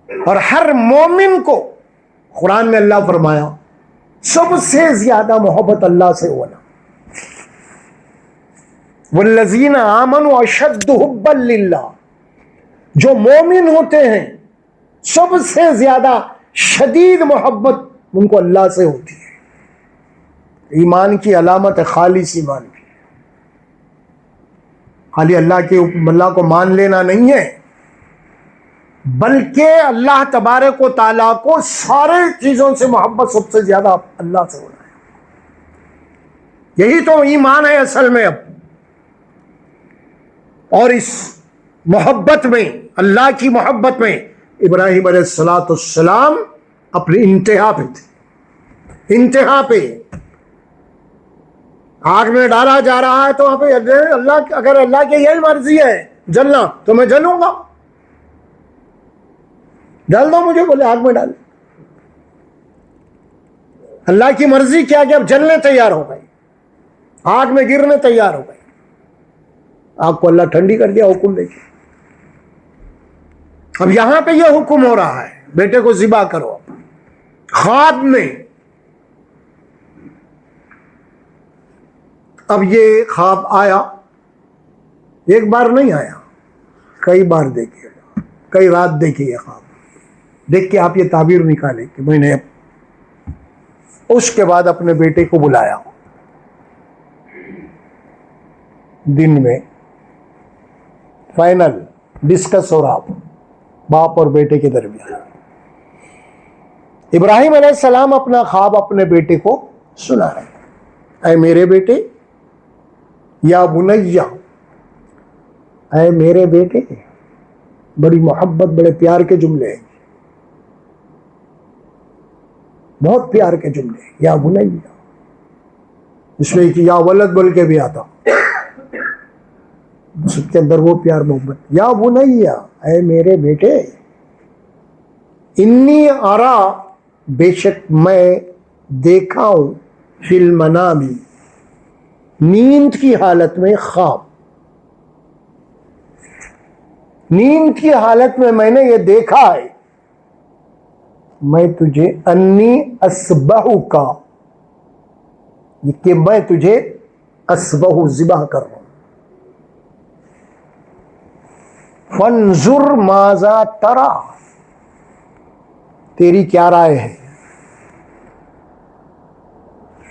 اور ہر مومن کو قرآن میں اللہ فرمایا سب سے زیادہ محبت اللہ سے ہونا. والذین آمنوا اشد حبا للہ. جو مومن ہوتے ہیں سب سے زیادہ شدید محبت ان کو اللہ سے ہوتی ہے. ایمان کی علامت ہے خالص ایمان کی. خالی اللہ کو مان لینا نہیں ہے، بلکہ اللہ تبارک و تعالیٰ کو سارے چیزوں سے محبت سب سے زیادہ اللہ سے ہونا ہے. یہی تو ایمان ہے اصل میں. اب اور اس محبت میں، اللہ کی محبت میں، ابراہیم علیہ السلام اپنی انتہا پہ تھے. انتہا پہ آگ میں ڈالا جا رہا ہے تو وہاں پہ اللہ، اگر اللہ کی یہی مرضی ہے جلنا تو میں جلوں گا، ڈال دو مجھے، بولے آگ میں ڈال. اللہ کی مرضی کیا کہ اب جلنے تیار ہو گئے، آگ میں گرنے تیار ہو گئے. آگ کو اللہ ٹھنڈی کر دیا حکم دے کے. اب یہاں پہ یہ حکم ہو رہا ہے بیٹے کو ذبح کرو. خواب میں اب یہ خواب آیا ایک بار نہیں آیا، کئی بار دیکھیے گا، کئی رات دیکھیے یہ خواب، دیکھ کے آپ یہ تعبیر نکالیں کہ میں نے اس کے بعد اپنے بیٹے کو بلایا دن میں، فائنل ڈسکس ہو رہا باپ اور بیٹے کے درمیان۔ ابراہیم علیہ السلام اپنا خواب اپنے بیٹے کو سنا رہے ہیں، اے میرے بیٹے، یا بنیہ، اے میرے بیٹے، بڑی محبت بڑے پیار کے جملے ہیں، بہت پیار کے جملے، یا بنیہ، اس میں کہ یا ولد بول کے بھی آتا، اس کے اندر وہ پیار محبت، یا بنیہ، اے میرے بیٹے، انی ارا، بے شک میں دیکھا ہوں، فی المنام، نیند کی حالت میں، خواب، نیند کی حالت میں نے یہ دیکھا ہے، میں تجھے انی اصبحک، کہ میں تجھے اصبح ذبح کر رہا ہوں، فانظر ماذا ترى، تیری کیا رائے ہے،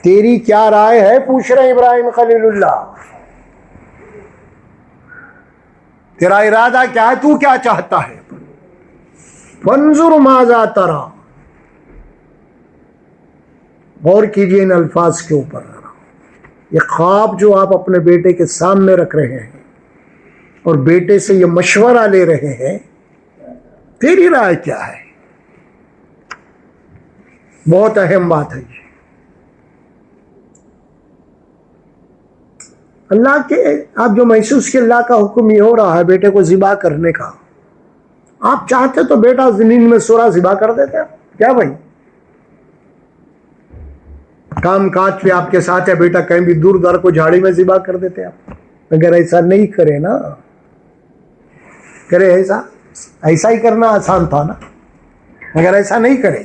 تیری کیا رائے ہے، پوچھ رہے ابراہیم خلیل اللہ، تیرا ارادہ کیا ہے، تو کیا چاہتا ہے، فانظر ماذا ترى، غور کیجئے ان الفاظ کے اوپر، یہ خواب جو آپ اپنے بیٹے کے سامنے رکھ رہے ہیں اور بیٹے سے یہ مشورہ لے رہے ہیں، تیری رائے کیا ہے، بہت اہم بات ہے یہ۔ اللہ کے آپ جو محسوس کہ اللہ کا حکم یہ ہو رہا ہے بیٹے کو ذبح کرنے کا، آپ چاہتے تو بیٹا زمین میں سورا ذبح کر دیتے آپ، کیا بھائی، کام کاج پہ آپ کے ساتھ ہے بیٹا، کہیں بھی دور دار کو جھاڑی میں ذبح کر دیتے آپ، اگر ایسا نہیں کرے نا، کرے ایسا ہی کرنا آسان تھا نا، اگر ایسا نہیں کرے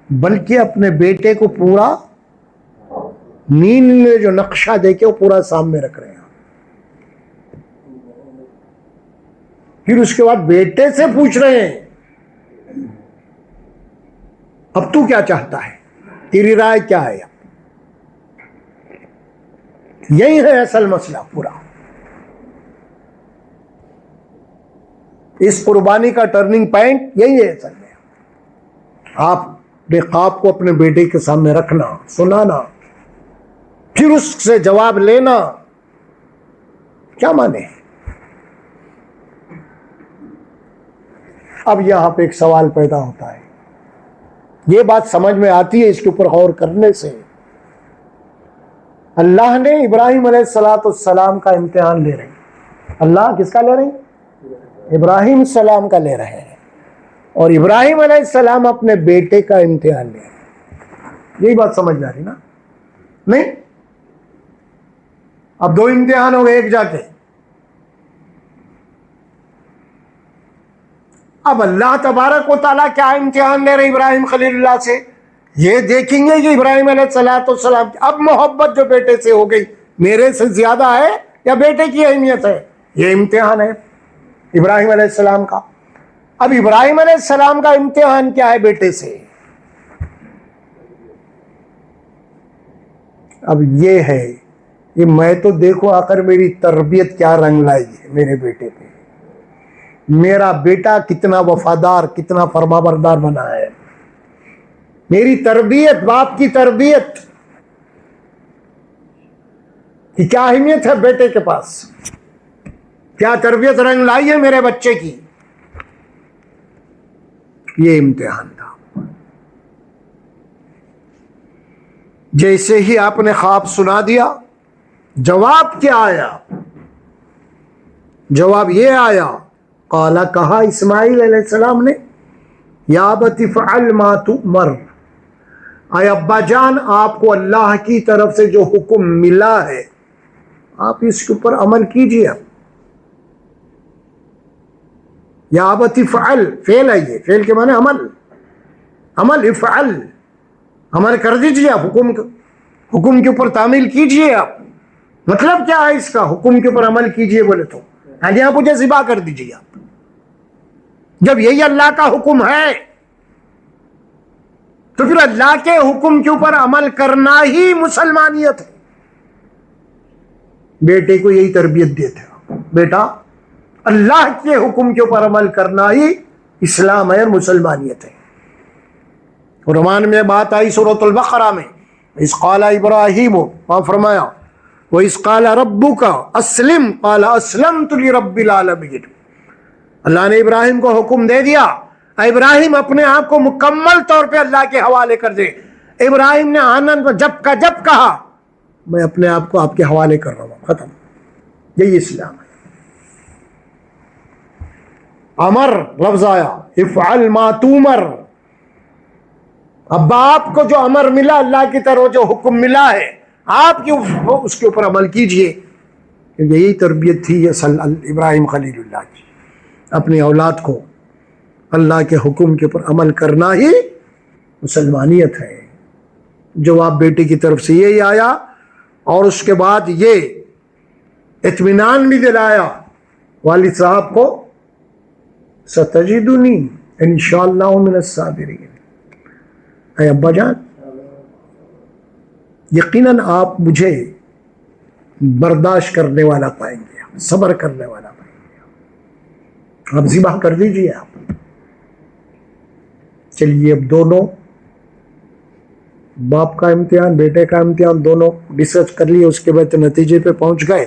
بلکہ اپنے بیٹے کو پورا نیند میں جو نقشہ دیکھے وہ پورا سامنے رکھ رہے ہیں، پھر اس کے بعد بیٹے سے پوچھ رہے ہیں اب تو کیا چاہتا ہے، تیری رائے کیا ہے، یہی ہے اصل مسئلہ پورا، اس قربانی کا ٹرننگ پوائنٹ یہی ہے اصل میں، آپ نے خواب کو اپنے بیٹے کے سامنے رکھنا، سنانا، پھر اس سے جواب لینا، کیا مانے۔ اب یہاں پہ ایک سوال پیدا ہوتا ہے، یہ بات سمجھ میں آتی ہے اس کے اوپر غور کرنے سے، اللہ نے ابراہیم علیہ السلام کا امتحان لے رہے ہیں، اللہ کس کا لے رہے ہیں، ابراہیم السلام کا لے رہے ہیں، اور ابراہیم علیہ السلام اپنے بیٹے کا امتحان لے رہے ہیں، یہی بات سمجھ میں آ رہی نا، نہیں، اب دو امتحان ہو گئے ایک جا کے، اب اللہ تبارک و تعالیٰ کیا امتحان لے رہے ابراہیم خلیل اللہ سے، یہ دیکھیں گے کہ ابراہیم علیہ السلام اب محبت جو بیٹے سے ہو گئی میرے سے زیادہ ہے یا بیٹے کی اہمیت ہے، یہ امتحان ہے ابراہیم علیہ السلام کا۔ اب ابراہیم علیہ السلام کا امتحان کیا ہے بیٹے سے، اب یہ ہے کہ میں تو دیکھو آخر میری تربیت کیا رنگ لائی ہے میرے بیٹے پہ، میرا بیٹا کتنا وفادار کتنا فرما بردار بنا ہے، میری تربیت، باپ کی تربیت کی کیا اہمیت ہے بیٹے کے پاس، کیا تربیت رنگ لائی ہے میرے بچے کی، یہ امتحان تھا۔ جیسے ہی آپ نے خواب سنا دیا، جواب کیا آیا، جواب یہ آیا، قال، کہا اسماعیل علیہ السلام نے، یا ابت افعل ما تؤمر، اے ابا جان آپ کو اللہ کی طرف سے جو حکم ملا ہے آپ اس کے اوپر عمل کیجئے۔ یا ابت افعل، فعل ہے یہ، فعل کے معنی عمل، عمل، افعل، عمل کر دیجئے آپ، حکم کے اوپر تعمیل کیجئے آپ، مطلب کیا ہے اس کا، حکم کے اوپر عمل کیجئے بولے تو ہاں جی آپ مجھے ذبح کر دیجیے آپ. جب یہی اللہ کا حکم ہے تو پھر اللہ کے حکم کے اوپر عمل کرنا ہی مسلمانیت ہے. بیٹے کو یہی تربیت دیتے ہو، بیٹا اللہ کے حکم کے اوپر عمل کرنا ہی اسلام ہے اور مسلمانیت ہے. قرآن میں بات آئی سورۃ البقرہ میں، اذ قال ابراہیم، وہاں فرمایا وَإِذْ قَالَ رَبُّكَ أَسْلِمْ قَالَ أَسْلَمْتُ لِرَبِّ الْعَالَمِينَ. اللہ نے ابراہیم کو حکم دے دیا، ابراہیم اپنے آپ کو مکمل طور پہ اللہ کے حوالے کر دے. ابراہیم نے آنند جب کا جب کہا میں اپنے آپ کو آپ کے حوالے کر رہا ہوں، ختم. یہی اسلام ہے. امر لفظ آیا، افعل ما تؤمر. اب آپ کو جو امر ملا اللہ کی طرف، جو حکم ملا ہے، آپ کی اس کے اوپر عمل کیجئے. یہی تربیت تھی ابراہیم خلیل اللہ کی. اپنی اولاد کو اللہ کے حکم کے اوپر عمل کرنا ہی مسلمانیت ہے. جواب بیٹے کی طرف سے یہی آیا، اور اس کے بعد یہ اطمینان بھی دلایا والد صاحب کو، ستجدنی انشاءاللہ من الصابرین. اے ابا جان، یقیناً آپ مجھے برداشت کرنے والا پائیں گے، صبر کرنے والا پائیں گے. آپ ذبح کر دیجیے. آپ چلیے اب دونوں، باپ کا امتحان بیٹے کا امتحان، دونوں ریسرچ کر لیے. اس کے بعد نتیجے پہ پہنچ گئے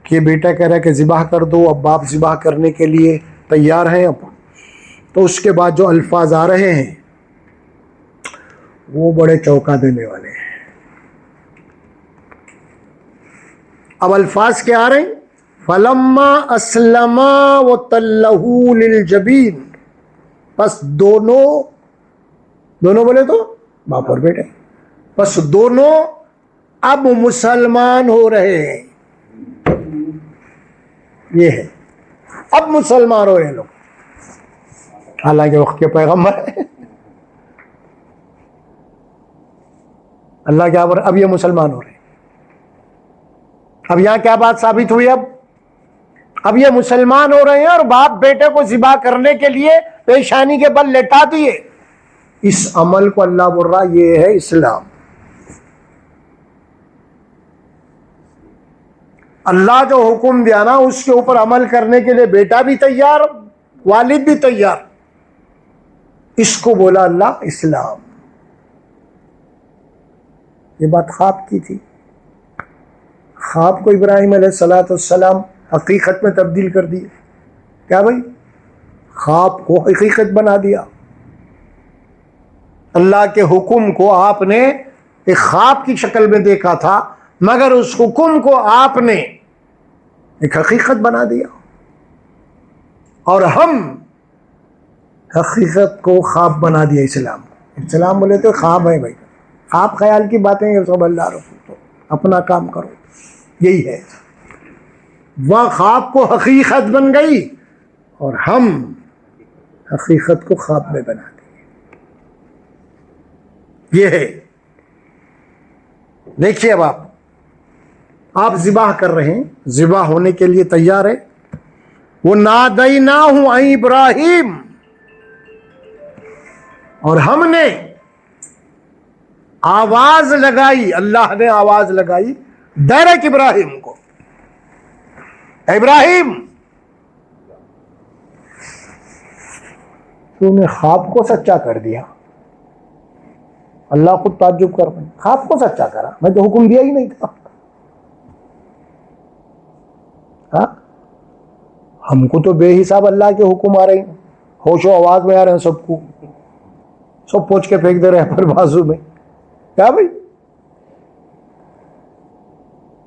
کہ بیٹا کہہ رہا ہے کہ ذبح کر دو. اب باپ ذبح کرنے کے لیے تیار ہیں. اب تو اس کے بعد جو الفاظ آ رہے ہیں وہ بڑے چونکا دینے والے ہیں. اب الفاظ کیا آ رہے ہیں؟ فَلَمَّا أَسْلَمَا وَتَلَّهُ لِلْجَبِينِ. بس دونوں بولے تو باپ اور بیٹے، بس دونوں اب مسلمان ہو رہے ہیں. یہ ہے اب مسلمان ہو رہے ہیں لوگ، حالانکہ وقت کے پیغمبر ہیں. اللہ کیا بول رہا، اب یہ مسلمان ہو رہے ہیں. اب یہاں کیا بات ثابت ہوئی؟ اب یہ مسلمان ہو رہے ہیں اور باپ بیٹے کو ذبح کرنے کے لیے پیشانی کے بل لٹا دیے. اس عمل کو اللہ بول رہا یہ ہے اسلام. اللہ جو حکم دیا نا اس کے اوپر عمل کرنے کے لیے بیٹا بھی تیار، والد بھی تیار. اس کو بولا اللہ اسلام. یہ بات خواب کی تھی. خواب کو ابراہیم علیہ السلام حقیقت میں تبدیل کر دی. کیا بھائی؟ خواب کو حقیقت بنا دیا. اللہ کے حکم کو آپ نے ایک خواب کی شکل میں دیکھا تھا، مگر اس حکم کو آپ نے ایک حقیقت بنا دیا. اور ہم حقیقت کو خواب بنا دیا اسلام. اسلام بولے تو خواب ہے بھائی، خواب خیال کی باتیں یہ سب اللہ رسول تو اپنا کام کرو. یہی ہے، وہ خواب کو حقیقت بن گئی اور ہم حقیقت کو خواب میں بنا دیں. یہ ہے. دیکھیے اب آپ ذبح کر رہے ہیں، ذبح ہونے کے لیے تیار ہے. وہ نادیناہ اے ابراہیم، اور ہم نے آواز لگائی، اللہ نے آواز لگائی ڈائریکٹ ابراہیم کو. ابراہیم، تو نے خواب کو سچا کر دیا. اللہ خود تعجب کر رہے ہیں، خواب کو سچا کرا، میں تو حکم دیا ہی نہیں تھا. ہاں، ہم کو تو بے حساب اللہ کے حکم آ رہے ہیں، ہوش و آواز میں آ رہے ہیں، سب کو سب پوچھ کے پھینک دے رہے ہیں پر بازو میں. کیا بھائی؟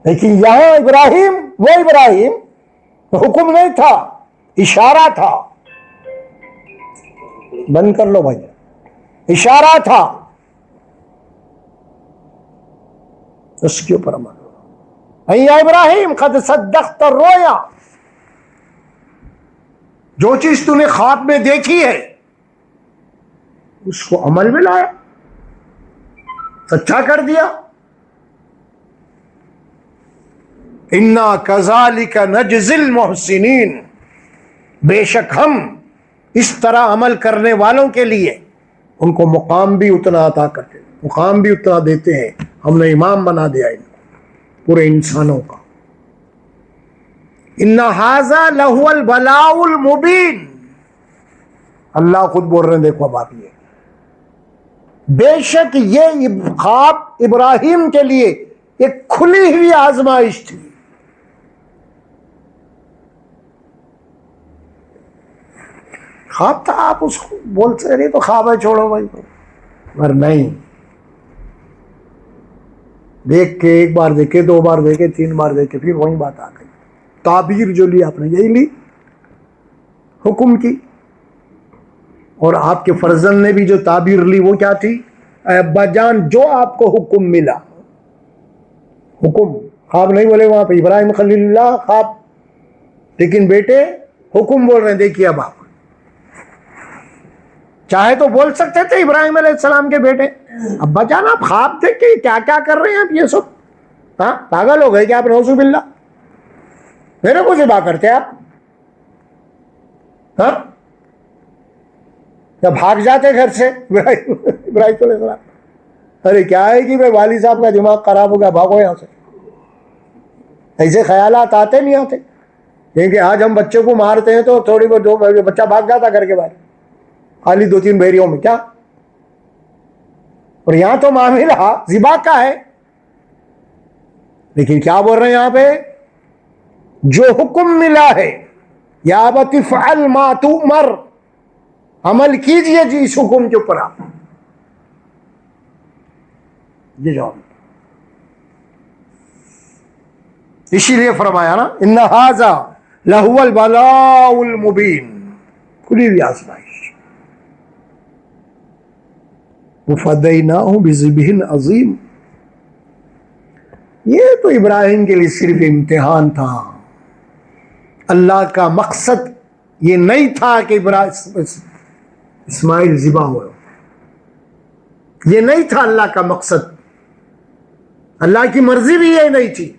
لیکن یہاں ابراہیم، وہ ابراہیم حکم نہیں تھا، اشارہ تھا. بند کر لو بھائی، اشارہ تھا، اس کے اوپر عمل. اے ابراہیم قد صدقت الرؤیا، جو چیز تو نے خواب میں دیکھی ہے اس کو عمل میں لایا، سچا کر دیا. انا کذالک نجزی المحسنین، بے شک ہم اس طرح عمل کرنے والوں کے لیے ان کو مقام بھی اتنا عطا کرتے ہیں، مقام بھی اتنا دیتے ہیں. ہم نے امام بنا دیا ان کو پورے انسانوں کا. ان ھذا لہو البلاء المبین، اللہ خود بول رہے ہیں. دیکھو اب آپ، یہ بے شک یہ خواب ابراہیم کے لیے ایک کھلی ہوئی آزمائش تھی. خواب تھا، آپ اس کو بول سکتے نہیں تو خواب ہے چھوڑو بھائی، مگر نہیں. دیکھ کے ایک بار دیکھے، دو بار دیکھے، تین بار دیکھے، پھر وہی بات آ گئی. تعبیر جو لی آپ نے یہی لی حکم کی. اور آپ کے فرزند نے بھی جو تعبیر لی وہ کیا تھی؟ اے ابا جان جو آپ کو حکم ملا، حکم خواب نہیں بولے وہاں پہ ابراہیم خلیل اللہ خواب، لیکن بیٹے حکم بول رہے ہیں. دیکھیے اب آپ چاہے تو بول سکتے تھے ابراہیم علیہ السلام کے بیٹے، ابا جان آپ خواب دیکھ کے کیا کیا کر رہے ہیں آپ، یہ سب ہاں پاگل ہو گئے کیا آپ؟ نعوذ باللہ، میرے کو ذبح کرتے آپ؟ ہاں یا بھاگ جاتے گھر سے ابراہیم علیہ السلام؟ ارے کیا ہے کہ بھائی والد صاحب کا دماغ خراب ہو گیا، بھاگو یہاں سے. ایسے خیالات آتے نہیں آتے، کیونکہ آج ہم بچے کو مارتے ہیں تو تھوڑی بہت بچہ بھاگ جاتا گھر کے باہر، خالی دو تین بھیریوں میں کیا. اور یہاں تو معاملہ ذبح کا ہے. لیکن کیا بول رہے ہیں یہاں پہ؟ جو حکم ملا ہے، یا ابت افعل ما تؤمر، عمل کیجئے جی اس حکم کے اوپر. آپ یہ جواب، اسی لیے فرمایا نا ان ھذا لہو البلاء المبین، کھلی ہوئی آزمائش. وفدیناہ بذبح عظیم، یہ تو ابراہیم کے لیے صرف امتحان تھا. اللہ کا مقصد یہ نہیں تھا کہ اسماعیل ذبح ہو، یہ نہیں تھا اللہ کا مقصد. اللہ کی مرضی بھی یہ نہیں تھی.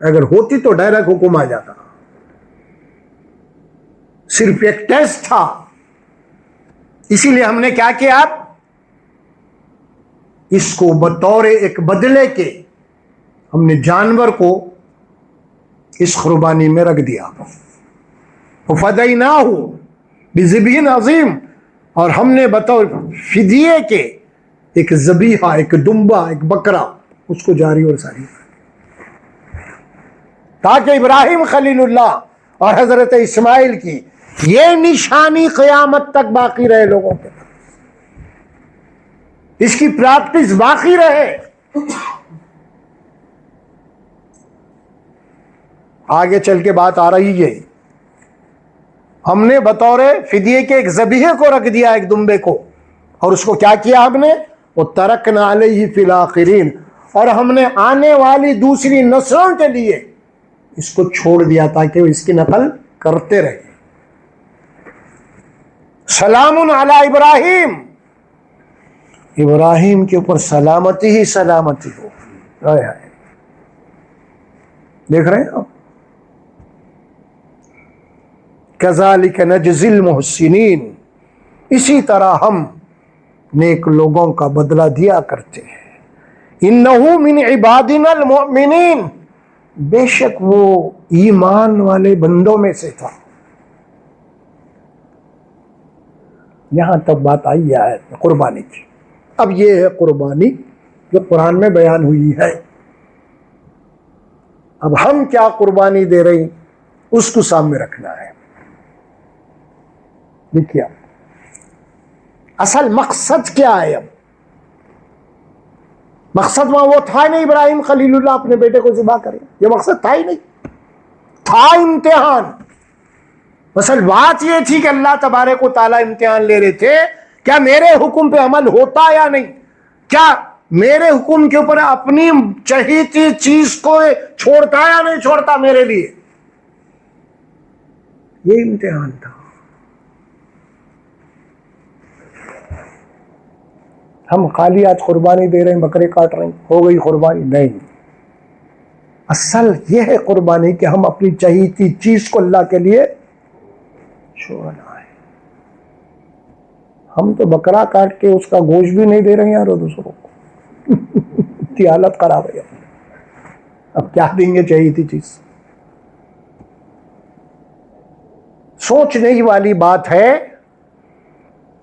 اگر ہوتی تو ڈائریکٹ حکم آ جاتا. صرف ایک ٹیسٹ تھا. اسی لیے ہم نے کیا کیا؟ اس کو بطور ایک بدلے کے ہم نے جانور کو اس قربانی میں رکھ دیا. فدیناہ بذبح عظیم، اور ہم نے بطور فدیے کے ایک ذبیحہ، ایک دمبا، ایک بکرا اس کو جاری اور ساری، تاکہ ابراہیم خلیل اللہ اور حضرت اسماعیل کی یہ نشانی قیامت تک باقی رہے لوگوں کے، اس کی پریکٹس باقی رہے. آگے چل کے بات آ رہی ہے. ہم نے بطور فدیے کے ایک ذبیحے کو رکھ دیا، ایک دمبے کو، اور اس کو کیا کیا ہم نے؟ وَتَرَكْنَا عَلَيْهِ فِي الْآخِرِينَ، اور ہم نے آنے والی دوسری نسلوں کے لیے اس کو چھوڑ دیا تاکہ وہ اس کی نقل کرتے رہے. سلام علی ابراہیم، ابراہیم کے اوپر سلامتی ہی سلامتی ہو. دیکھ رہے ہیں آپ، کذالک نجزی المحسنین، اسی طرح ہم نیک لوگوں کا بدلہ دیا کرتے ہیں. انہ من عبادنا المؤمنین، بے شک وہ ایمان والے بندوں میں سے تھا. یہاں تک بات آئی ہے قربانی کی. اب یہ ہے قربانی جو قرآن میں بیان ہوئی ہے. اب ہم کیا قربانی دے رہے ہیں اس کو سامنے رکھنا ہے. دیکھیے اصل مقصد کیا ہے؟ اب مقصد وہاں وہ تھا نہیں ابراہیم خلیل اللہ اپنے بیٹے کو ذبح کرے، یہ مقصد تھا ہی نہیں، تھا امتحان. اصل بات یہ تھی کہ اللہ تبارک و تعالیٰ امتحان لے رہے تھے، کیا میرے حکم پہ عمل ہوتا یا نہیں، کیا میرے حکم کے اوپر اپنی چہیتی چیز کو چھوڑتا یا نہیں چھوڑتا میرے لیے. یہ امتحان تھا. ہم خالی آج قربانی دے رہے ہیں، بکرے کاٹ رہے ہیں، ہو گئی قربانی؟ نہیں. اصل یہ ہے قربانی کہ ہم اپنی چہیتی چیز کو اللہ کے لیے چھوڑنا ہے. ہم تو بکرا کاٹ کے اس کا گوشت بھی نہیں دے رہے ہیں یار دوسروں کو. اتنی حالت خراب ہے. اب کیا دیں گے چہیتی چیز؟ سوچنے والی بات ہے.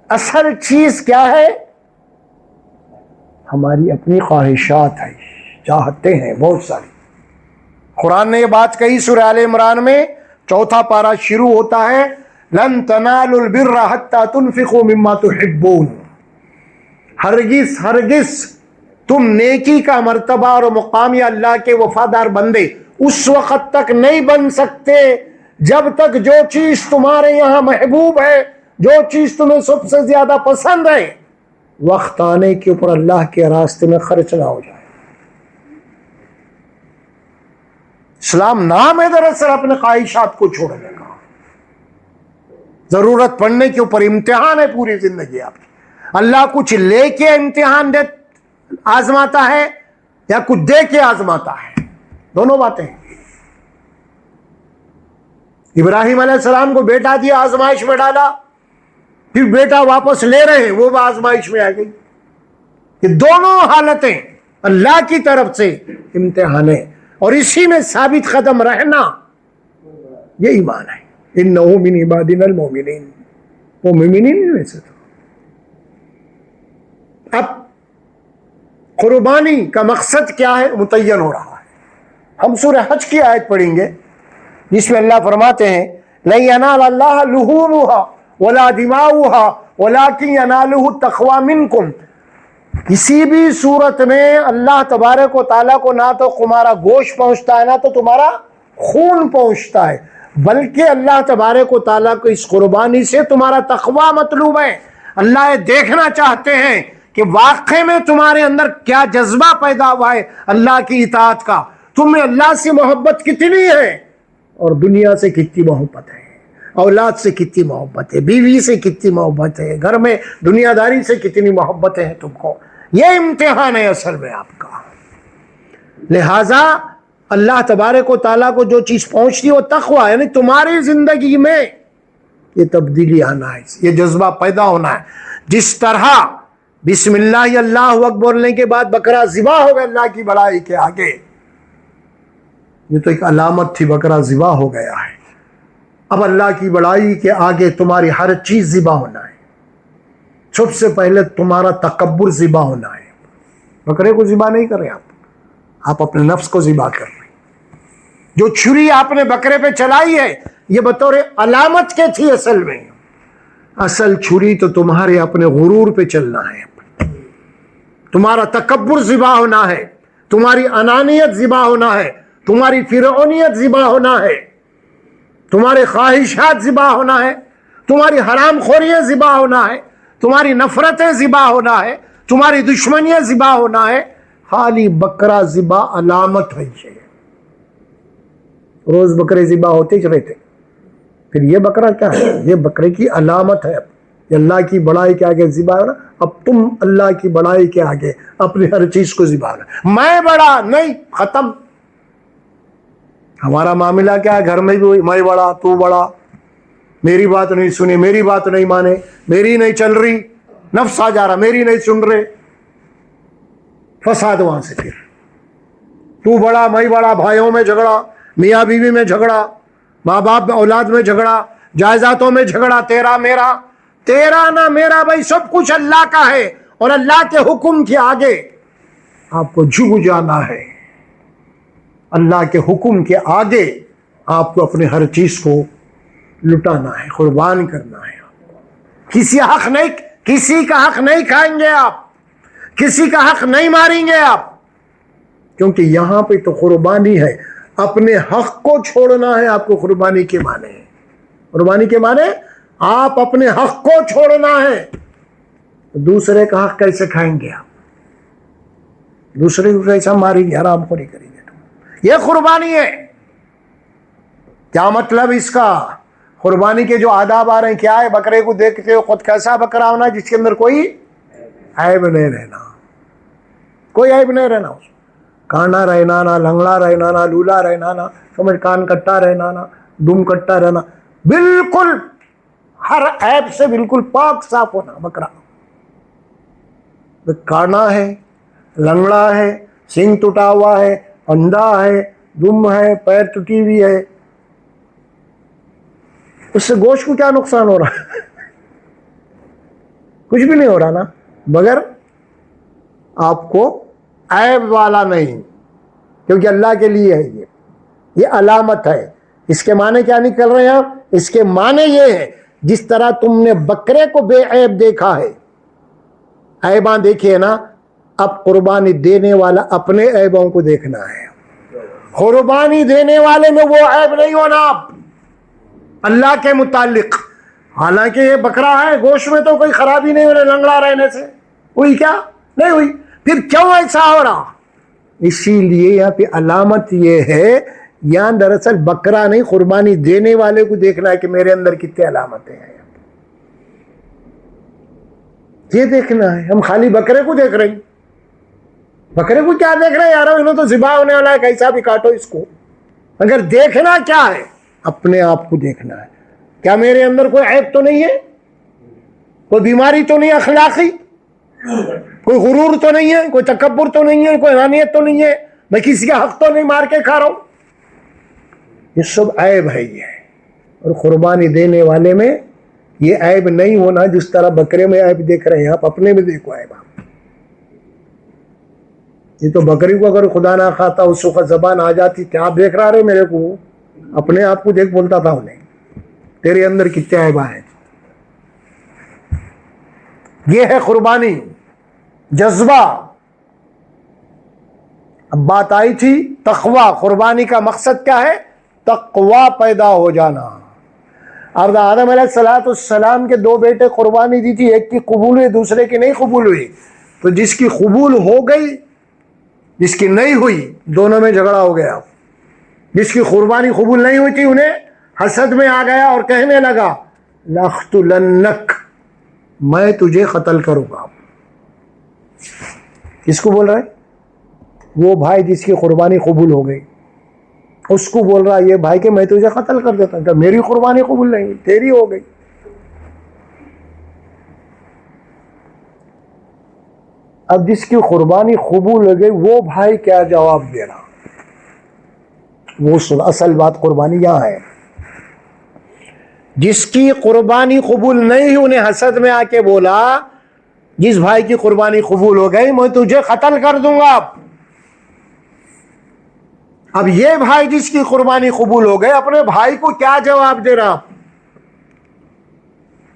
اصل چیز کیا ہے؟ ہماری اپنی خواہشات ہیں، چاہتے ہیں بہت ساری. قرآن نے یہ بات کہی سورہ آل عمران میں، 4 پارہ شروع ہوتا ہے لن تنالوا البر حتى تنفقوا مما تحبون. ہرگز ہرگز تم نیکی کا مرتبہ اور مقام یا اللہ کے وفادار بندے اس وقت تک نہیں بن سکتے جب تک جو چیز تمہارے یہاں محبوب ہے، جو چیز تمہیں سب سے زیادہ پسند ہے، وقت آنے کے اوپر اللہ کے راستے میں خرچ نہ ہو جائے. اسلام نام ہے دراصل اپنے خواہشات کو چھوڑنے کا. ضرورت پڑنے کے اوپر امتحان ہے پوری زندگی آپ کی. اللہ کچھ لے کے امتحان آزماتا ہے یا کچھ دے کے آزماتا ہے، دونوں باتیں ہیں. ابراہیم علیہ السلام کو بیٹا دیا، آزمائش میں ڈالا، پھر بیٹا واپس لے رہے ہیں، وہ بھی آزمائش میں آ گئی. یہ دونوں حالتیں اللہ کی طرف سے امتحان ہے، اور اسی میں ثابت قدم رہنا یہ ایمان ہے. انہ من عبادنا المؤمنین، وہ مومنین میں سے تھا. اب قربانی کا مقصد کیا ہے متعین ہو رہا ہے. ہم سورہ حج کی آیت پڑھیں گے جس میں اللہ فرماتے ہیں لن ینال اللہ لحومها ولا دماؤها ولکن ینالہ التقوی منکم. کسی بھی صورت میں اللہ تبارک و تعالیٰ کو نہ تو تمہارا گوشت پہنچتا ہے نہ تو تمہارا خون پہنچتا ہے، بلکہ اللہ تبارک و تعالیٰ کو اس قربانی سے تمہارا تقوی مطلوب ہے. اللہ یہ دیکھنا چاہتے ہیں کہ واقعے میں تمہارے اندر کیا جذبہ پیدا ہوا ہے اللہ کی اطاعت کا. تمہیں اللہ سے محبت کتنی ہے اور دنیا سے کتنی محبت ہے، اولاد سے کتنی محبت ہے، بیوی سے کتنی محبت ہے، گھر میں دنیا داری سے کتنی محبت ہے تم کو. یہ امتحان ہے اصل میں آپ کا. لہذا اللہ تبارک و تعالیٰ کو جو چیز پہنچتی ہے وہ تقوی، یعنی تمہاری زندگی میں یہ تبدیلی آنا ہے، یہ جذبہ پیدا ہونا ہے. جس طرح بسم اللہ اللہ اکبر بولنے کے بعد بکرا ذبح ہو گیا اللہ کی بڑائی کے آگے، یہ تو ایک علامت تھی، بکرا ذبح ہو گیا ہے. اب اللہ کی بڑائی کے آگے تمہاری ہر چیز ذبح ہونا ہے. سب سے پہلے تمہارا تکبر ذبح ہونا ہے. بکرے کو ذبح نہیں کر رہے آپ اپنے نفس کو ذبح کر رہے. جو چھری آپ نے بکرے پہ چلائی ہے یہ بطور علامت کے تھی، اصل میں اصل چھری تو تمہارے اپنے غرور پہ چلنا ہے. تمہارا تکبر ذبح ہونا ہے، تمہاری انانیت ذبح ہونا ہے، تمہاری فرعونیت ذبح ہونا ہے، تمہارے خواہشات ذبح ہونا ہے، تمہاری حرام خوریاں ذبح ہونا ہے، تمہاری نفرتیں ذبح ہونا ہے، تمہاری دشمنیاں ذبح ہونا ہے. خالی بکرا ذبح علامت ہے. روز بکرے ذبح ہوتے چلے تھے، پھر یہ بکرا کیا ہے؟ یہ بکرے کی علامت ہے. یہ اللہ کی بڑائی کے آگے ذبح ہونا. اب تم اللہ کی بڑائی کے آگے اپنی ہر چیز کو ذبح ہونا. میں بڑا نہیں، ختم. ہمارا معاملہ کیا ہے گھر میں بھی، میں بڑا تو بڑا، میری بات نہیں سنی، میری بات نہیں مانے، میری نہیں چل رہی، نفس آ جا رہا، میری نہیں سن رہے. فساد وہاں سے. پھر تو بڑا میں بڑا، بھائیوں میں جھگڑا، میاں بیوی میں جھگڑا، ماں باپ اولاد میں جھگڑا، جائیدادوں میں جھگڑا، تیرا میرا، تیرا نہ میرا بھائی، سب کچھ اللہ کا ہے. اور اللہ کے حکم کے آگے آپ کو جھک جانا ہے. اللہ کے حکم کے آگے آپ کو اپنے ہر چیز کو لٹانا ہے، قربان کرنا ہے. کسی کا حق نہیں کھائیں گے آپ، کسی کا حق نہیں ماریں گے آپ، کیونکہ یہاں پہ تو قربانی ہے. اپنے حق کو چھوڑنا ہے آپ کو. قربانی کے معنی، قربانی کے معنی آپ اپنے حق کو چھوڑنا ہے. دوسرے کا حق کیسے کھائیں گے آپ؟ دوسرے کو کیسا ماریں گے، حرام خوری کریں گے؟ یہ قربانی ہے. کیا مطلب اس کا؟ قربانی کے جو آداب آ رہے ہیں کیا ہے؟ بکرے کو دیکھتے ہو خود کیسا بکرا ہونا جس کے اندر کوئی عیب نہیں رہنا، کوئی عیب نہیں رہنا اس. کانا رہنا نا، لنگڑا رہنا نا، لولا رہنا نا، سمجھ کان کٹا رہنا نا، دم کٹا رہنا، بالکل ہر عیب سے بالکل پاک صاف ہونا بکرا. کانا ہے، لنگڑا ہے، سینگ ٹوٹا ہوا ہے، اندھا ہے، دم ہے، پیر ٹوٹی ہوئی ہے، اس سے گوشت کو کیا نقصان ہو رہا ہے؟ کچھ بھی نہیں ہو رہا نا، مگر آپ کو عیب والا نہیں، کیونکہ اللہ کے لیے ہے یہ علامت ہے. اس کے معنی کیا نکل رہے ہیں؟ اس کے معنی یہ ہے جس طرح تم نے بکرے کو بے عیب دیکھا ہے، عیباں دیکھیے نا، اب قربانی دینے والا اپنے عیبوں کو دیکھنا ہے. قربانی دینے والے میں وہ عیب نہیں ہونا اللہ کے متعلق. حالانکہ یہ بکرا ہے، گوشت میں تو کوئی خرابی نہیں ہو رہی لنگڑا رہنے سے، ہوئی کیا؟ نہیں ہوئی. پھر کیوں ایسا ہو رہا؟ اسی لیے یہاں پہ علامت یہ ہے، یہاں دراصل بکرا نہیں، قربانی دینے والے کو دیکھنا ہے کہ میرے اندر کتنے علامتیں ہیں، یہ دیکھنا ہے. ہم خالی بکرے کو دیکھ رہے ہیں. بکرے کو کیا دیکھ رہے ہیں یار، انہوں تو ذبح ہونے والا ہے، کیسا بھی کاٹو اس کو. اگر دیکھنا کیا ہے؟ اپنے آپ کو دیکھنا ہے. کیا میرے اندر کوئی عیب تو نہیں ہے؟ کوئی بیماری تو نہیں اخلاقی؟ کوئی غرور تو نہیں ہے؟ کوئی تکبر تو نہیں ہے؟ کوئی انانیت تو نہیں ہے؟ میں کسی کا حق تو نہیں مار کے کھا رہا ہوں؟ یہ سب عیب ہے یہ. اور قربانی دینے والے میں یہ عیب نہیں ہونا جس طرح بکرے میں عیب دیکھ رہے ہیں آپ، اپنے میں دیکھو عیب آپ. یہ تو بکری کو اگر خدا نہ کھاتا اس وقت زبان آ جاتی کہ آپ دیکھ رہا رہے میرے کو، اپنے آپ کو دیکھ بولتا تھا انہیں، تیرے اندر کتنے عیب ہیں. یہ ہے قربانی، جذبہ. اب بات آئی تھی تقوی. قربانی کا مقصد کیا ہے؟ تقوی پیدا ہو جانا. اب آدم علیہ السلام کے دو بیٹے قربانی دی تھی، ایک کی قبول ہوئی، دوسرے کی نہیں قبول ہوئی. تو جس کی قبول ہو گئی، جس کی نہیں ہوئی، دونوں میں جھگڑا ہو گیا. جس کی قربانی قبول نہیں ہوئی تھی انہیں حسد میں آ گیا اور کہنے لگا لَأَقْتُلَنَّكَ، میں تجھے قتل کروں گا. کس کو بول رہا ہے؟ وہ بھائی جس کی قربانی قبول ہو گئی، اس کو بول رہا یہ بھائی کہ میں تجھے قتل کر دیتا ہوں، کہ میری قربانی قبول نہیں، تیری ہو گئی. اب جس کی قربانی قبول ہو گئی وہ بھائی کیا جواب دے رہا؟ وہ سن. اصل بات قربانی یہاں ہے. جس کی قربانی قبول نہیں انہیں حسد میں آ کے بولا جس بھائی کی قربانی قبول ہو گئی میں تجھے قتل کر دوں گا. اب یہ بھائی جس کی قربانی قبول ہو گئے اپنے بھائی کو کیا جواب دے رہا؟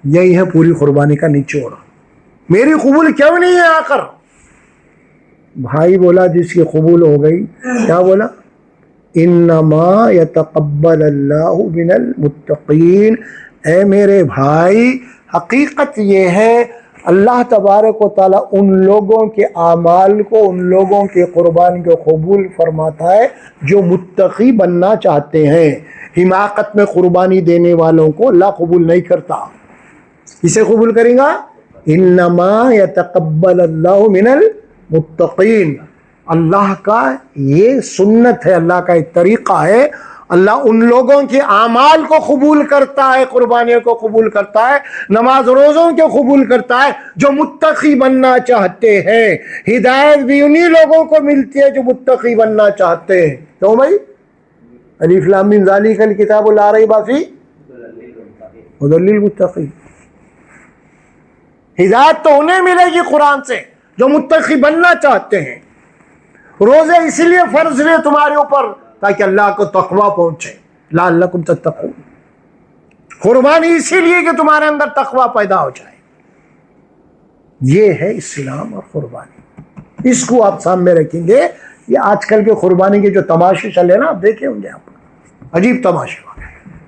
یہی ہے پوری قربانی کا نچوڑ. میری قبول کیوں نہیں ہے آخر؟ بھائی بولا جس کی قبول ہو گئی، کیا بولا؟ انما یتقبل اللہ من المتقین. اے میرے بھائی، حقیقت یہ ہے اللہ تبارک و تعالیٰ ان لوگوں کے اعمال کو، ان لوگوں کے قربانی کو قبول فرماتا ہے جو متقی بننا چاہتے ہیں. حماقت میں قربانی دینے والوں کو اللہ قبول نہیں کرتا. اسے قبول کریں گا؟ انما یتقبل اللہ من المتقین. اللہ کا یہ سنت ہے، اللہ کا ایک طریقہ ہے. اللہ ان لوگوں کے اعمال کو قبول کرتا ہے، قربانیوں کو قبول کرتا ہے، نماز روزوں کو قبول کرتا ہے جو متقی بننا چاہتے ہیں. ہدایت بھی انہی لوگوں کو ملتی ہے جو متقی بننا چاہتے ہیں. کیوں بھائی؟ الف لام میم ذالک الکتاب لا ریب فیہ ھدی للمتقین. ہدایت تو انہیں ملے گی قرآن سے جو متقی بننا چاہتے ہیں. روزے اس لیے فرض ہوئے تمہارے اوپر تاکہ اللہ کو تقوی پہنچے، لعلکم تتقون. قربانی اسی لیے کہ تمہارے اندر تقوی پیدا ہو جائے. یہ ہے اسلام اور قربانی. اس کو آپ سامنے رکھیں گے. یہ آج کل کے قربانی کے جو تماشے چلے نا، آپ دیکھے ہوں گے، آپ عجیب تماشے.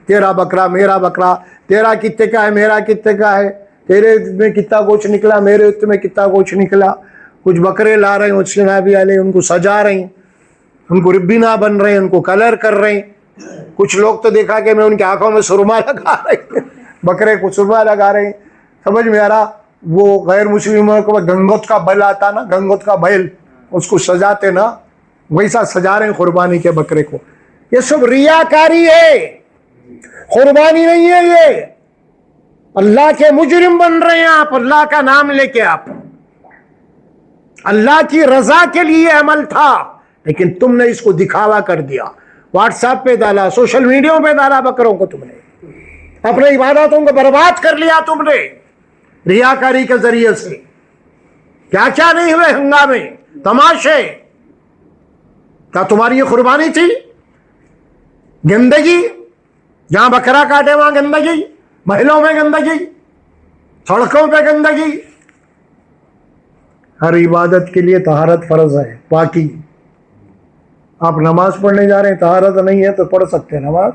تیرا بکرا میرا بکرا، تیرا کتے کا ہے میرا کتے کا ہے، تیرے میں کتنا گوشت نکلا میرے میں کتنا گوشت نکلا. کچھ بکرے لا رہے ہیں اس نبی علیہ، ان کو سجا رہے ہیں، ان کو ربینہ بن رہے ہیں، ان کو کلر کر رہے ہیں. کچھ لوگ تو دیکھا کہ میں ان کی آنکھوں میں سرما لگا رہے ہیں، بکرے کو سرما لگا رہے ہیں. سمجھ میں آ رہا؟ وہ غیر مسلموں کو گنگوت کا بیل آتا نا، گنگوت کا بیل، اس کو سجاتے نا، ویسا سجا رہے ہیں قربانی کے بکرے کو. یہ سب ریاکاری ہے، قربانی نہیں ہے. یہ اللہ کے مجرم بن رہے ہیں آپ. اللہ کا نام لے کے آپ، اللہ کی رضا کے لیے عمل تھا، لیکن تم نے اس کو دکھاوا کر دیا. واٹس ایپ پہ ڈالا، سوشل میڈیا پہ ڈالا بکروں کو. تم نے اپنے عبادتوں کو برباد کر لیا. تم نے ریاکاری کے ذریعے سے کیا کیا نہیں ہوئے ہنگامے، تماشے. کیا تمہاری یہ قربانی تھی؟ گندگی، جہاں بکرا کاٹے وہاں گندگی، محلوں میں گندگی، سڑکوں پہ گندگی. ہر عبادت کے لیے طہارت فرض ہے، پاکی. آپ نماز پڑھنے جا رہے ہیں، طہارت نہیں ہے تو پڑھ سکتے ہیں نماز،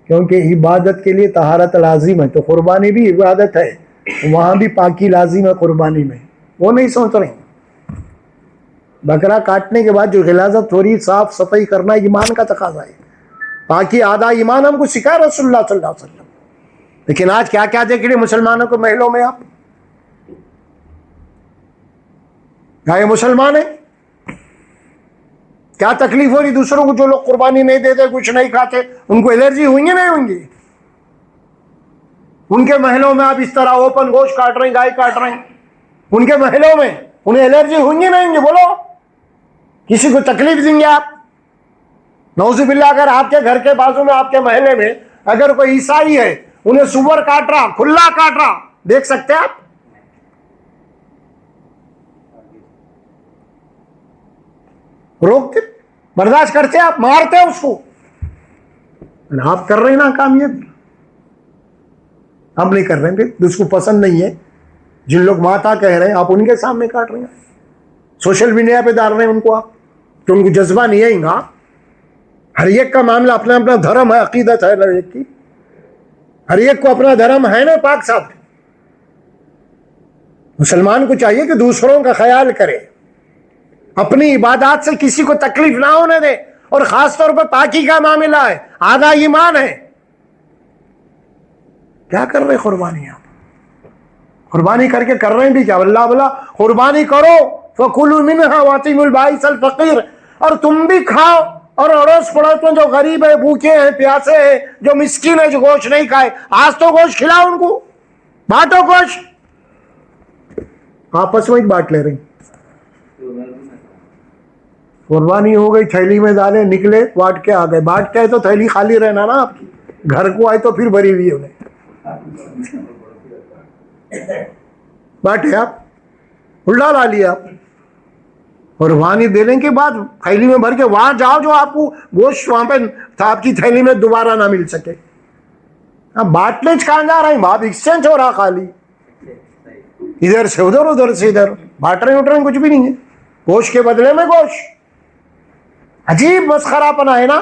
کیونکہ عبادت کے لیے طہارت لازم ہے. تو قربانی بھی عبادت ہے، وہاں بھی پاکی لازم ہے قربانی میں. وہ نہیں سوچ رہے. بکرا کاٹنے کے بعد جو غلاظت تھوڑی صاف صفائی کرنا ایمان کا تقاضا ہے. پاکی آدھا ایمان ہم کو سکھا رسول اللہ صلی اللہ علیہ وسلم. لیکن آج کیا کیا دیکھ رہے مسلمانوں کو محلوں میں. آپ کیا یہ مسلمان ہیں؟ کیا تکلیف ہو رہی دوسروں کو؟ جو لوگ قربانی نہیں دیتے، کچھ نہیں کھاتے، ان کو الرجی ہوئی نہیں ہوں گی؟ ان کے محلوں میں آپ اس طرح اوپن گوشت کاٹ رہے ہیں، گائے کاٹ رہے ہیں، ان کے محلوں میں انہیں الرجی ہوئی نہیں ہوں گی؟ بولو، کسی کو تکلیف دیں گے آپ؟ نعوذ باللہ. اگر آپ کے گھر کے بازو میں، آپ کے محلے میں اگر کوئی عیسائی ہے، انہیں سور کاٹ رہا، کھلا کاٹ رہا، دیکھ سکتے آپ؟ روکتے، برداشت کرتے آپ؟ مارتے اس کو؟ آپ کر رہے ہیں نا کامیاب. ہم نہیں کر رہے ہیں، پھر اس کو پسند نہیں ہے. جن لوگ ماتا کہہ رہے ہیں، آپ ان کے سامنے کاٹ رہے ہیں، سوشل میڈیا پہ ڈال رہے ہیں ان کو. آپ تو ان کو جذبہ نہیں ہے گا. ہر ایک کا معاملہ اپنا اپنا دھرم ہے، عقیدت ہے ہر ایک کی. ہر ایک کو اپنا دھرم ہے نا پاک صاحب. مسلمان کو چاہیے کہ دوسروں کا خیال کرے، اپنی عبادات سے کسی کو تکلیف نہ ہونے دے. اور خاص طور پر پاکی کا معاملہ ہے، آدھا ایمان ہے. کیا کر رہے قربانی؟ آپ قربانی کر کے کر رہے ہیں بھی کیا؟ اللہ بلا قربانی کرو، فَكُلُوا مِنْهَا وَأَطْعِمُوا الْبَائِسَ الْفَقِيرَ. اور تم بھی کھاؤ، اور اڑوس پڑوس میں جو غریب ہے، بھوکے ہیں، پیاسے ہیں، جو مسکین ہے، جو گوشت نہیں کھائے، آج تو گوشت کھلاؤ ان کو، بانٹو گوشت. آپس میں ہی بانٹ لے رہے ہیں. قربانی ہو گئی، تھیلی میں ڈالے، نکلے، بانٹ کے آ گئے. بانٹ کے آئے تو تھیلی خالی رہنا نا آپ کی. گھر کو آئے تو پھر بھری ہوئی ہونے. بانٹے آپ، الٹا لا لیا آپ. قربانی دینے کے بعد تھیلی میں بھر کے وہاں جاؤ جو آپ کو گوشت وہاں پہ تھا آپ کی تھیلی میں دوبارہ نہ مل سکے. بانٹنے کہاں جا رہے ہیں؟ آپ ایکسچینج ہو رہا خالی، ادھر سے ادھر، ادھر سے ادھر. بانٹ رہے اٹھ رہے کچھ بھی نہیں ہے، گوشت کے بدلے میں گوشت. عجیب مسخرہ پنا ہے نا.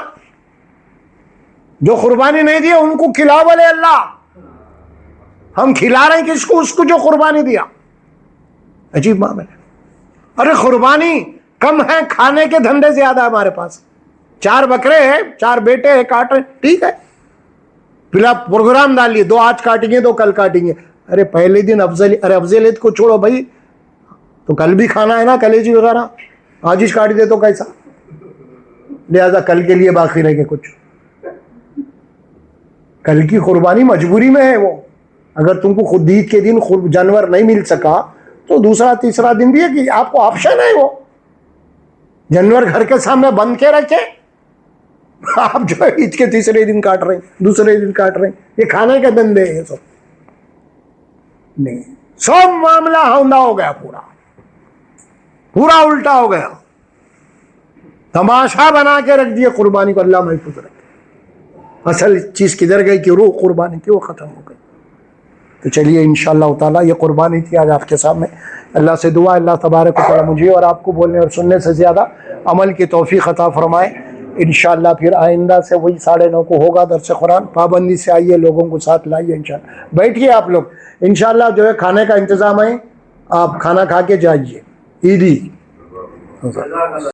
جو قربانی نہیں دی ان کو کھلا بولے اللہ. ہم کھلا رہے ہیں کس کو؟ اس کو جو قربانی دیا. عجیب معاملہ ہے. ارے قربانی کم ہے، کھانے کے دھندے زیادہ ہے ہمارے پاس. 4 بکرے ہیں، 4 بیٹے ہیں، کاٹ رہے، ٹھیک ہے. پھر آپ پروگرام ڈال لیے، 2 آج کاٹیں گے، 2 کل کاٹیں گے. ارے پہلے دن افضلیت کو چھوڑو بھائی، تو کل بھی کھانا ہے نا، کلیجی وغیرہ. آج ہی کاٹ دے تو کیسا؟ لہذا کل کے لیے باقی رہ گئے کچھ. کل کی قربانی مجبوری میں ہے. وہ اگر تم کو خود عید کے دن جانور نہیں مل سکا تو دوسرا تیسرا دن بھی ہے کہ آپ کو آپشن ہے. وہ جانور گھر کے سامنے بند کے رکھے، آپ جو ہے عید کے تیسرے دن کاٹ رہے ہیں، دوسرے دن کاٹ رہے ہیں. یہ کھانے کے دندے ہیں سب. نہیں، سب معاملہ ہوندا ہو گیا، پورا الٹا ہو گیا. تماشا بنا کے رکھ دیا قربانی کو. اللہ محفوظ رکھے. اصل چیز کدھر گئی کہ روح قربانی کی وہ ختم ہو گئی. تو چلیے انشاءاللہ تعالیٰ یہ قربانی تھی آج آپ کے سامنے. اللہ سے دعا اللہ تبارک و تعالیٰ مجھے اور آپ کو بولنے اور سننے سے زیادہ عمل کی توفیق عطا فرمائے. انشاءاللہ پھر آئندہ سے وہی 9:30 کو ہوگا درس قرآن. پابندی سے آئیے، لوگوں کو ساتھ لائیے انشاءاللہ. بیٹھیے آپ لوگ، انشاءاللہ جو ہے کھانے کا انتظام ہے، آپ کھانا کھا کے جائیے. عیدی